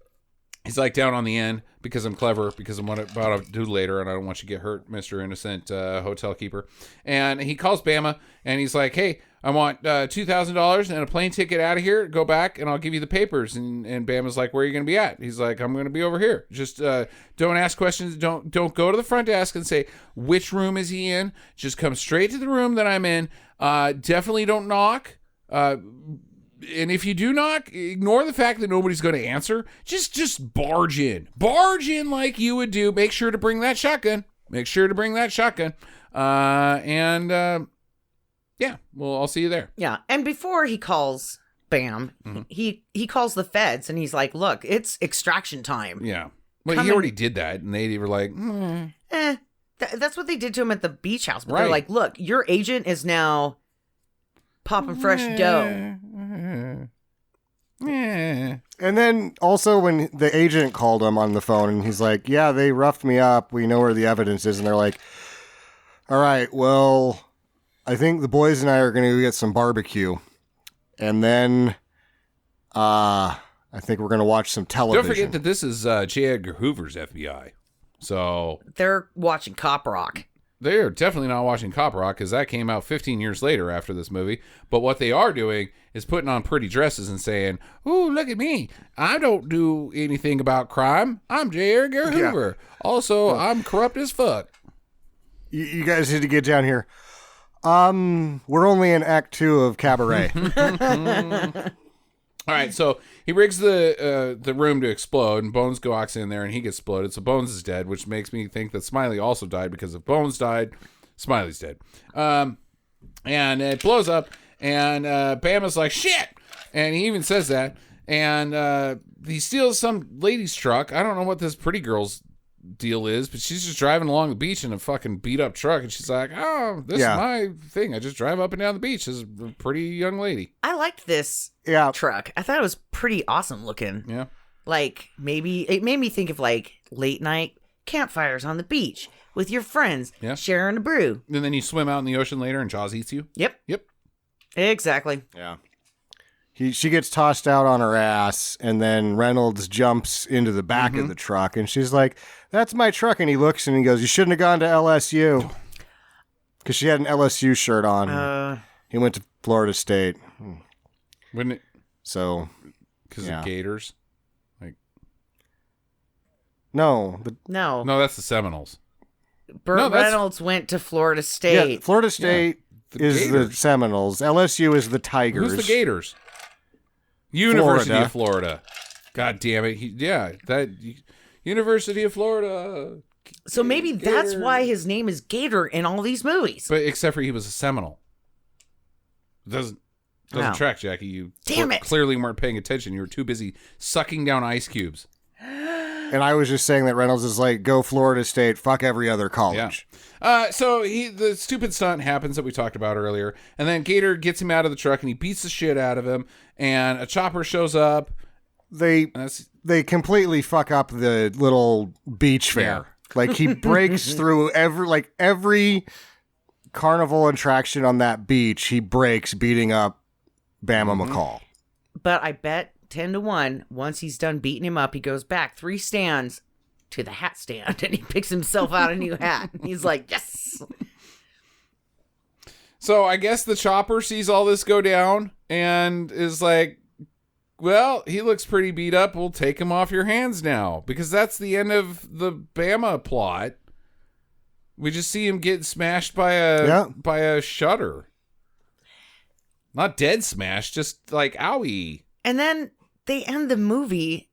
He's like, down on the end, because I'm clever, because I'm about to do later, and I don't want you to get hurt, Mr. Innocent hotel keeper. And he calls Bama, and he's like, hey, I want $2,000 and a plane ticket out of here. Go back, and I'll give you the papers. And Bama's like, where are you going to be at? He's like, I'm going to be over here. Just don't ask questions. Don't go to the front desk and say, which room is he in? Just come straight to the room that I'm in. Definitely don't knock. And if you do knock, ignore the fact that nobody's going to answer. Just barge in. Barge in like you would do. Make sure to bring that shotgun. Yeah, well, I'll see you there. Yeah, and before he calls Bam, he calls the feds, and he's like, look, it's extraction time. Yeah. Well, he already did that, and they were like, That's what they did to him at the beach house. But Right. they're like, look, your agent is now popping fresh dough. And then also when the agent called him on the phone and he's like, yeah, they roughed me up. We know where the evidence is. And they're like, all right, well, I think the boys and I are going to go get some barbecue. And then I think we're going to watch some television. Don't forget that this is J. Edgar Hoover's FBI. So They're watching Cop Rock. they're definitely not watching Cop Rock because that came out 15 years later after this movie. But what they are doing is putting on pretty dresses and saying, ooh, look at me. I don't do anything about crime. I'm J. Edgar Hoover. Also, I'm corrupt as fuck. You guys need to get down here. We're only in Act 2 of Cabaret. All right, so he rigs the room to explode, and Bones walks in there, and he gets exploded. So Bones is dead, which makes me think that Smiley also died because if Bones died, Smiley's dead. And it blows up, and Bama's like, shit! And he even says that. And he steals some lady's truck. I don't know what this pretty girl's deal is, but she's just driving along the beach in a fucking beat up truck, and she's like, oh, this is my thing. I just drive up and down the beach as a pretty young lady. I liked this truck. I thought it was pretty awesome looking. Yeah. Like, maybe it made me think of like late night campfires on the beach with your friends sharing a brew. And then you swim out in the ocean later and Jaws eats you. Yep. Exactly. Yeah. She gets tossed out on her ass, and then Reynolds jumps into the back of the truck, and she's like, that's my truck. And he looks and he goes, you shouldn't have gone to LSU. Because she had an LSU shirt on. He went to Florida State. Wouldn't it? So, because of Gators? Like, No, that's the Seminoles. Burt Reynolds went to Florida State. Yeah, Florida State is Gators. the Seminoles. LSU is the Tigers. Who's the Gators? University of Florida. God damn it. University of Florida. So maybe that's why his name is Gator in all these movies. But except for he was a Seminole. Doesn't track, Jackie. You clearly weren't paying attention. You were too busy sucking down ice cubes. And I was just saying that Reynolds is like, go Florida State, fuck every other college. Yeah. So the stupid stunt happens that we talked about earlier, and then Gator gets him out of the truck and he beats the shit out of him, and a chopper shows up. They completely fuck up the little beach fair. Yeah. Like he breaks through every carnival attraction on that beach. He breaks beating up Bama McCall. But I bet 10-1, once he's done beating him up, he goes back 3 stands to the hat stand and he picks himself out a new hat. He's like, yes. So I guess the chopper sees all this go down and is like, well, he looks pretty beat up. We'll take him off your hands now, because that's the end of the Bama plot. We just see him get smashed by a shutter. Not dead smash, just like owie. And then they end the movie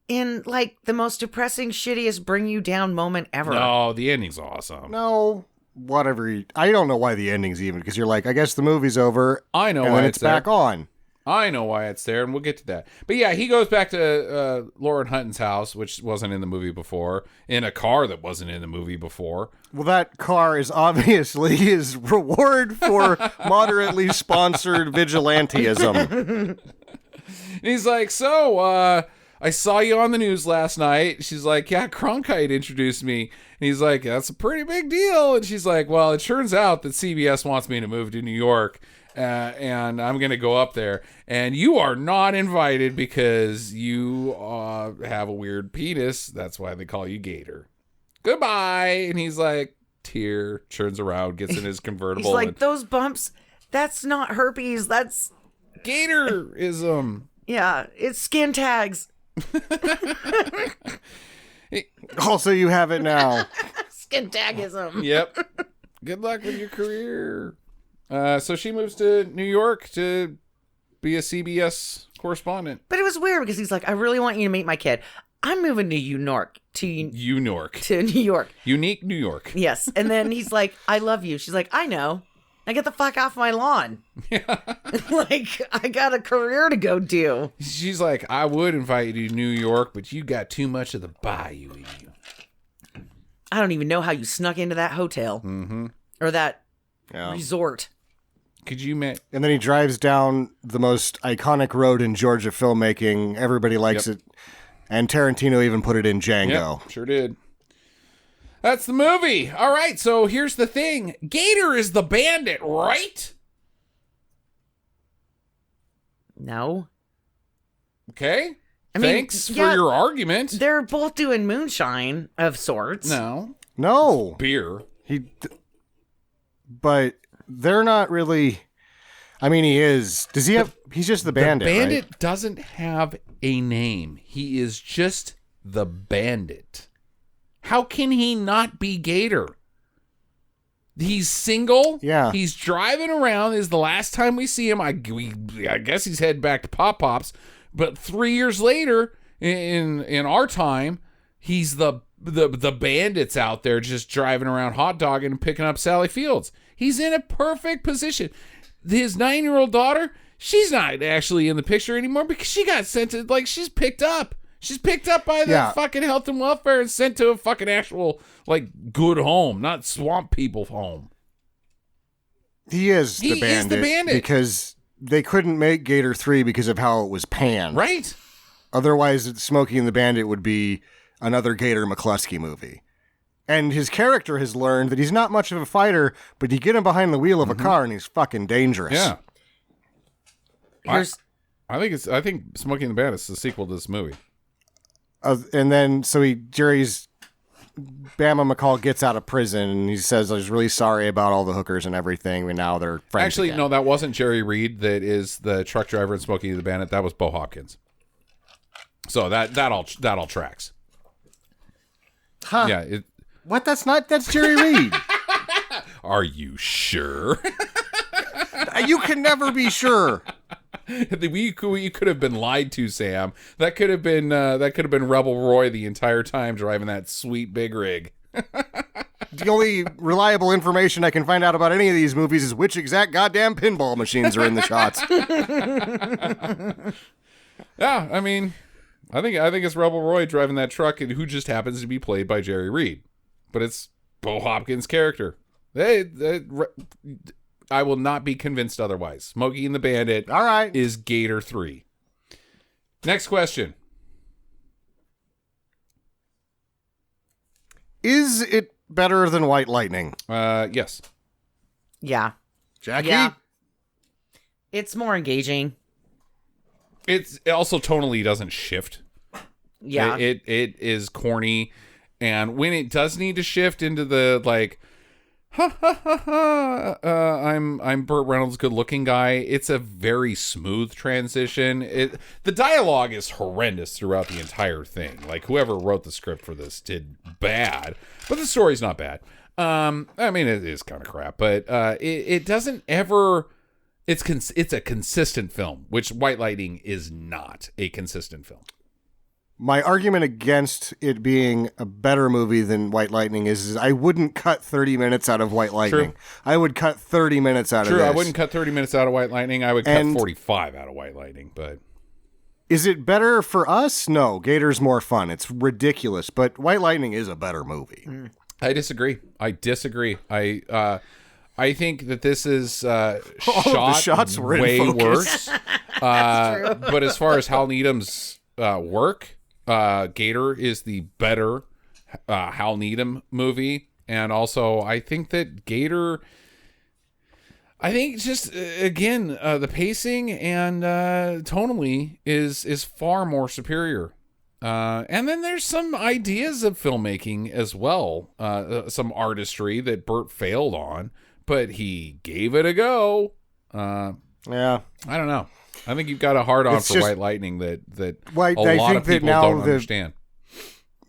in like the most depressing, shittiest bring you down moment ever. No, the ending's awesome. No, whatever. I don't know why the ending's even, because you're like, I guess the movie's over. I know and why then it's back there. on. I know why it's there, and we'll get to that. But yeah, he goes back to Lauren Hutton's house, which wasn't in the movie before, in a car that wasn't in the movie before. Well, that car is obviously his reward for moderately sponsored vigilantism. And he's like, so, I saw you on the news last night. She's like, yeah, Cronkite introduced me. And he's like, that's a pretty big deal. And she's like, well, it turns out that CBS wants me to move to New York. And I'm going to go up there. And you are not invited because you have a weird penis. That's why they call you Gator. Goodbye. And he's like, tear, turns around, gets in his convertible. He's like, those bumps, that's not herpes. That's Gatorism. Yeah, it's skin tags. Also, you have it now. Skin tagism. Yep. Good luck with your career. So she moves to New York to be a CBS correspondent. But it was weird because he's like, I really want you to meet my kid. I'm moving to New York. To New York. Unique New York. Yes. And then he's like, I love you. She's like, I know. Now get the fuck off my lawn. Yeah. Like, I got a career to go do. She's like, I would invite you to New York, but you got too much of the bayou in you. I don't even know how you snuck into that hotel. Mm-hmm. Or that resort. Could you And then he drives down the most iconic road in Georgia filmmaking. Everybody likes it. And Tarantino even put it in Django. Yep, sure did. That's the movie. All right, so here's the thing. Gator is the bandit, right? No. Okay. Thanks for your argument. They're both doing moonshine of sorts. No. Beer. But they're not really... I mean, he is. Does he have... He's just the bandit, The bandit right? doesn't have a name. He is just the bandit. How can he not be Gator? He's single. Yeah. He's driving around. This is the last time we see him. I guess he's heading back to Pop Pop's. But 3 years later, in our time, he's the bandits out there just driving around hot dogging and picking up Sally Fields. He's in a perfect position. His 9-year-old daughter, she's not actually in the picture anymore because she got sent to, like, she's picked up. She's picked up by the fucking health and welfare and sent to a fucking actual, like, good home, not swamp people home. He is the bandit because they couldn't make Gator 3 because of how it was panned. Right. Otherwise, Smokey and the Bandit would be another Gator McClusky movie. And his character has learned that he's not much of a fighter, but you get him behind the wheel of a car and he's fucking dangerous. Yeah. I think Smokey and the Bandit is the sequel to this movie. And then, so Jerry's Bama McCall gets out of prison and he says, I was really sorry about all the hookers and everything, and now they're friends Actually, again. no, that wasn't Jerry Reed. That is the truck driver in Smokey the Bandit. That was Bo Hopkins. So that all tracks. Huh. Yeah. That's Jerry Reed. Are you sure? You can never be sure. We could have been lied to, Sam. That could have been Rebel Roy the entire time driving that sweet big rig. The only reliable information I can find out about any of these movies is which exact goddamn pinball machines are in the shots. Yeah, I mean, I think it's Rebel Roy driving that truck, and who just happens to be played by Jerry Reed, but it's Bo Hopkins' character. I will not be convinced otherwise. Smokey and the Bandit All right. is Gator 3. Next question. Is it better than White Lightning? Yes. Yeah. Jackie? Yeah. It's more engaging. It also tonally doesn't shift. Yeah. It is corny, and when it does need to shift into the like, I'm Burt Reynolds, good-looking guy. It's a very smooth transition. The dialogue is horrendous throughout the entire thing. Like whoever wrote the script for this did bad, but the story's not bad. I mean, it is kind of crap, but it doesn't ever. It's a consistent film, which White Lightning is not a consistent film. My argument against it being a better movie than White Lightning is I wouldn't cut 30 minutes out of White Lightning. True. I would cut 30 minutes out of this. True, I wouldn't cut 30 minutes out of White Lightning. I would cut 45 out of White Lightning, but... Is it better for us? No, Gator's more fun. It's ridiculous, but White Lightning is a better movie. I disagree. I think that this is shots were in way focus. worse. But as far as Hal Needham's work, Gator is the better Hal Needham movie. And also, I think that Gator... I think just, again, the pacing and tonally is far more superior. And then there's some ideas of filmmaking as well. Some artistry that Burt failed on. But he gave it a go. Yeah. I don't know. I think you've got a hard on for White Lightning that I a lot think of that people now don't understand.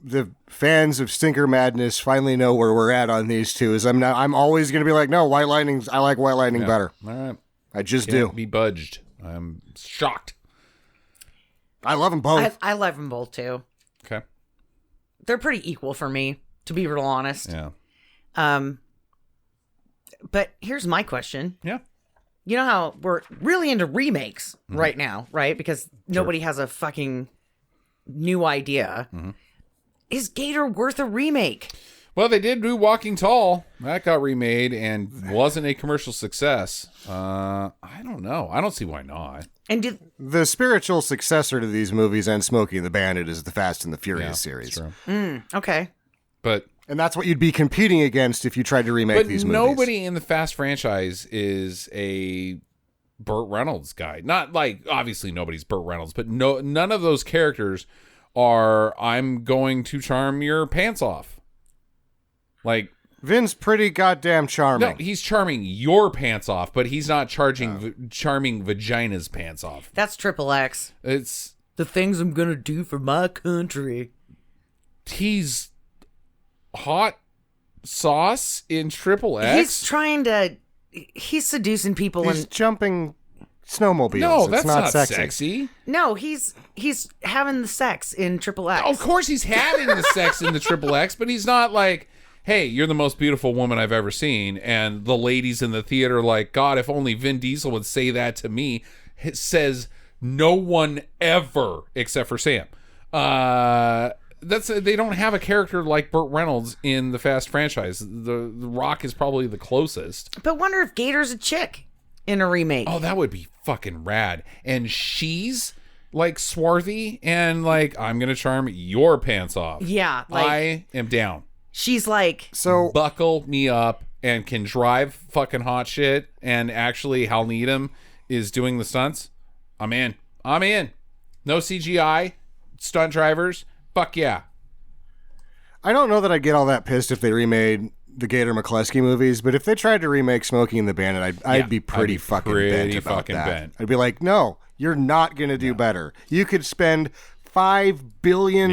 The fans of Stinker Madness finally know where we're at on these two. I'm always going to be like, no, White Lightning's. I like White Lightning better. All right. I just Can't do. be budged. I'm shocked. I love them both. I love them both too. Okay. They're pretty equal for me, to be real honest. Yeah. But here's my question. Yeah. You know how we're really into remakes right now, right? Because nobody has a fucking new idea. Mm-hmm. Is Gator worth a remake? Well, they did do Walking Tall. That got remade and wasn't a commercial success. I don't know. I don't see why not. And the spiritual successor to these movies and Smokey and the Bandit is the Fast and the Furious series. True. Okay. And that's what you'd be competing against if you tried to remake these movies. But nobody in the Fast franchise is a Burt Reynolds guy. Not like, obviously nobody's Burt Reynolds, but none of those characters are, I'm going to charm your pants off. Like, Vin's pretty goddamn charming. no, he's charming your pants off, but he's not charming vagina's pants off. That's Triple X. It's The things I'm gonna do for my country. he's hot sauce in Triple X. He's seducing people He's and jumping snowmobiles. No, It's that's not not sexy. no, he's having the sex in Triple X. Of course he's having the sex in the Triple X, but he's not like, hey, you're the most beautiful woman I've ever seen. And the ladies in the theater like, God, if only Vin Diesel would say that to me. It says no one ever except for Sam. They don't have a character like Burt Reynolds in the Fast franchise. The Rock is probably the closest. But wonder if Gator's a chick in a remake. Oh, that would be fucking rad. And she's like swarthy and like, I'm gonna charm your pants off. Yeah, like, I am down. she's like, So Buckle me up and can drive fucking hot shit. And actually, Hal Needham is doing the stunts. I'm in. No CGI, stunt drivers. Fuck yeah. I don't know that I'd get all that pissed if they remade the Gator McClusky movies, but if they tried to remake Smokey and the Bandit, I'd be pretty fucking bent about that. I'd be like, no, you're not going to do better. You could spend $5 billion.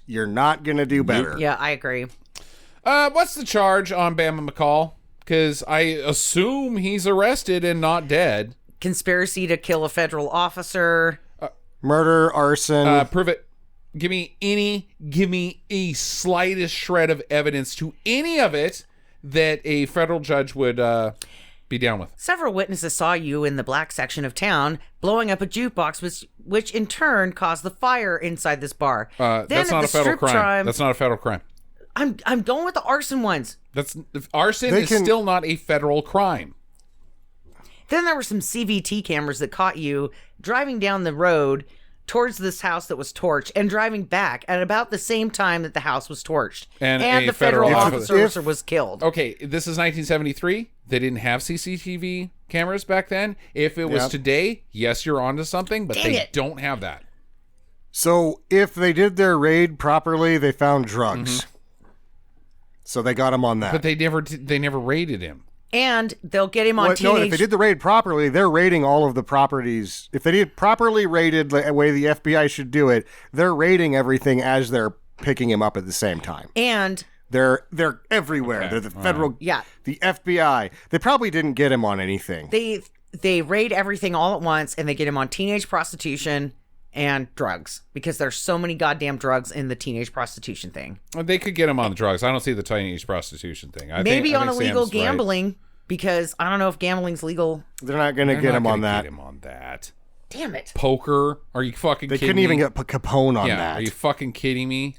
You're not going to do better. Yeah, I agree. What's the charge on Bama McCall? Because I assume he's arrested and not dead. Conspiracy to kill a federal officer. Murder, arson. Prove it. Give me a slightest shred of evidence to any of it that a federal judge would be down with. Several witnesses saw you in the black section of town blowing up a jukebox, which in turn caused the fire inside this bar. That's not a federal crime. That's not a federal crime. I'm going with the arson ones. Arson is still not a federal crime. Then there were some CVT cameras that caught you driving down the road towards this house that was torched and driving back at about the same time that the house was torched. And the federal officer was killed. Okay, this is 1973. They didn't have CCTV cameras back then. If it was today, yes, you're onto something, but they don't have that. So if they did their raid properly, they found drugs. Mm-hmm. So they got him on that. But they never raided him. And they'll get him on teenage... No, if they did the raid properly, they're raiding all of the properties. If they did properly raided the way the FBI should do it, they're raiding everything as they're picking him up at the same time. And... They're everywhere. Okay. They're the federal... The FBI. They probably didn't get him on anything. They raid everything all at once, and they get him on teenage prostitution and drugs. Because there's so many goddamn drugs in the teenage prostitution thing. They could get him on the drugs. I don't see the teenage prostitution thing. Maybe on illegal gambling... Right. Because I don't know if gambling's legal. They're not going to get him on that. Get him on that. Damn it. Poker? Are you fucking kidding me? They couldn't even get Capone on that. Are you fucking kidding me?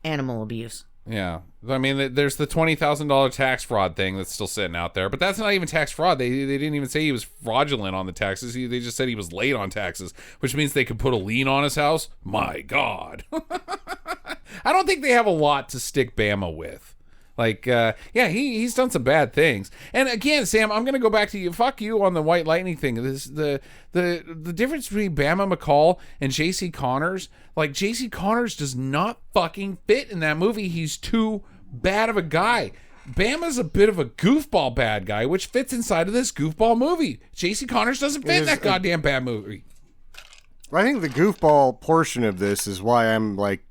Animal abuse. Yeah. I mean, there's the $20,000 tax fraud thing that's still sitting out there. But that's not even tax fraud. They didn't even say he was fraudulent on the taxes. They just said he was late on taxes, which means they could put a lien on his house. My God. I don't think they have a lot to stick Bama with. Like, he's done some bad things. And again, Sam, I'm going to go back to you. Fuck you on the White Lightning thing. The difference between Bama McCall and J.C. Connors, like, J.C. Connors does not fucking fit in that movie. He's too bad of a guy. Bama's a bit of a goofball bad guy, which fits inside of this goofball movie. J.C. Connors doesn't fit in that goddamn bad movie. I think the goofball portion of this is why I'm like,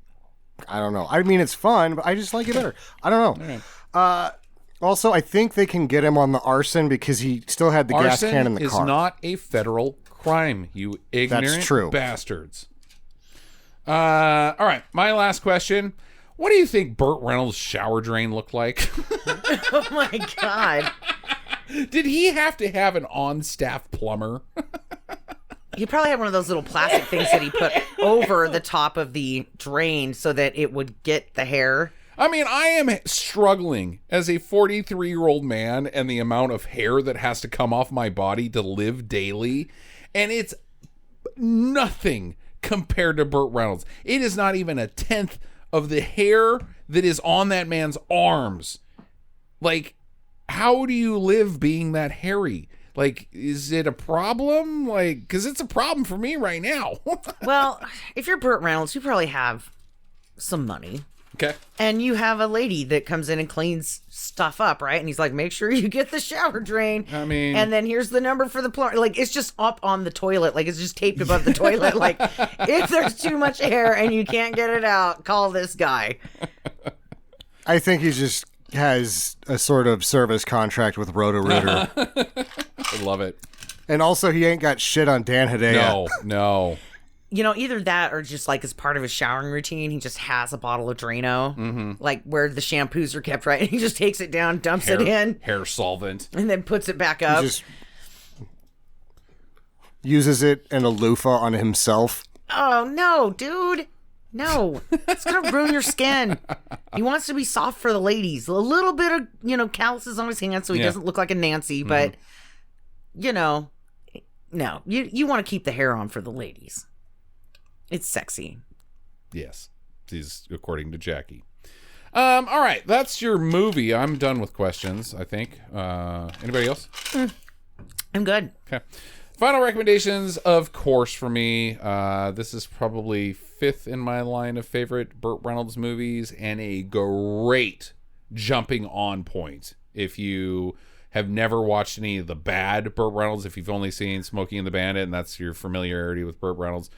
I don't know. I mean, it's fun, but I just like it better. I don't know. Right. Also, I think they can get him on the arson because he still had the gas can in the car. Arson is not a federal crime, you ignorant bastards. All right, my last question. What do you think Burt Reynolds' shower drain looked like? Oh, my God. Did he have to have an on-staff plumber? He probably had one of those little plastic things that he put over the top of the drain so that it would get the hair. I mean, I am struggling as a 43-year-old man and the amount of hair that has to come off my body to live daily. And it's nothing compared to Burt Reynolds. It is not even a tenth of the hair that is on that man's arms. Like, how do you live being that hairy? Like, is it a problem? Like, because it's a problem for me right now. Well, if you're Burt Reynolds, you probably have some money. Okay. And you have a lady that comes in and cleans stuff up, right? And he's like, make sure you get the shower drain. I mean... And then here's the number for the plumber. Like, it's just up on the toilet. Like, it's just taped above the toilet. Like, if there's too much hair and you can't get it out, call this guy. I think he just has a sort of service contract with Roto-Rooter. I love it. And also, he ain't got shit on Dan Hedaya. No. You know, either that or just like as part of his showering routine, he just has a bottle of Drano, like where the shampoos are kept, right? And he just takes it down, dumps it in. Hair solvent. And then puts it back up. He just uses it in a loofah on himself. Oh, no, dude. No. It's going to ruin your skin. He wants to be soft for the ladies. A little bit of, calluses on his hands so he doesn't look like a Nancy, but, no. You want to keep the hair on for the ladies. It's sexy. Yes. He's according to Jackie. All right. That's your movie. I'm done with questions, I think. Anybody else? I'm good. Okay. Final recommendations, of course, for me. This is probably 5th in my line of favorite Burt Reynolds movies, and a great jumping on point. If you have never watched any of the bad Burt Reynolds, if you've only seen Smokey and the Bandit, and that's your familiarity with Burt Reynolds,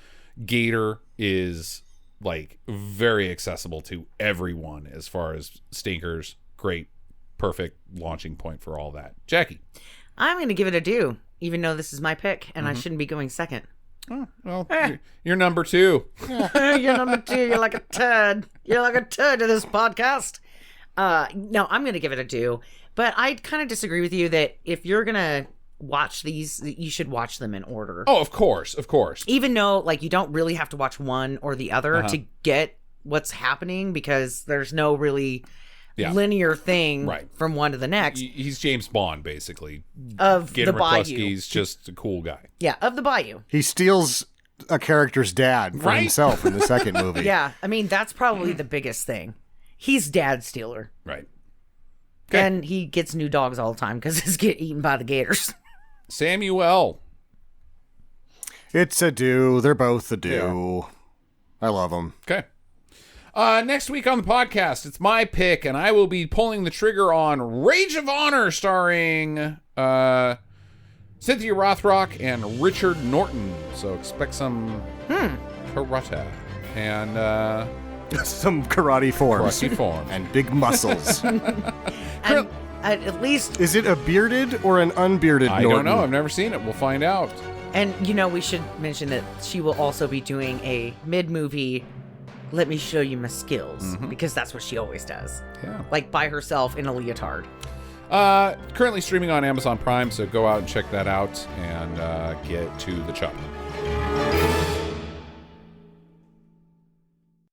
Gator is like very accessible to everyone as far as stinkers. Great, perfect launching point for all that. Jackie. I'm going to give it a do, even though this is my pick, and I shouldn't be going second. Oh, well, you're number 2. You're number 2. You're like a turd. You're like a turd to this podcast. No, I'm going to give it a do. But I kind of disagree with you that if you're going to watch these, you should watch them in order. Oh, of course. Even though, like, you don't really have to watch one or the other to get what's happening, because there's no really linear thing from one to the next. He's James Bond, basically. Of Gator the Bayou. McClusky's just a cool guy. Yeah, of the Bayou. He steals a character's dad for himself in the second movie. Yeah, I mean, that's probably the biggest thing. He's dad stealer. Right. Okay. And he gets new dogs all the time because he's get eaten by the gators. Samuel. It's a do. They're both a do. I love them. Okay. Next week on the podcast, it's my pick, and I will be pulling the trigger on Rage of Honor, starring Cynthia Rothrock and Richard Norton. So expect some karate and some karate forms. And big muscles. And at least... Is it a bearded or an unbearded Norton? I don't know. I've never seen it. We'll find out. And, you know, we should mention that she will also be doing a mid-movie, let me show you my skills, because that's what she always does. Yeah. Like by herself in a leotard. Currently streaming on Amazon Prime, so go out and check that out and get to the chopper.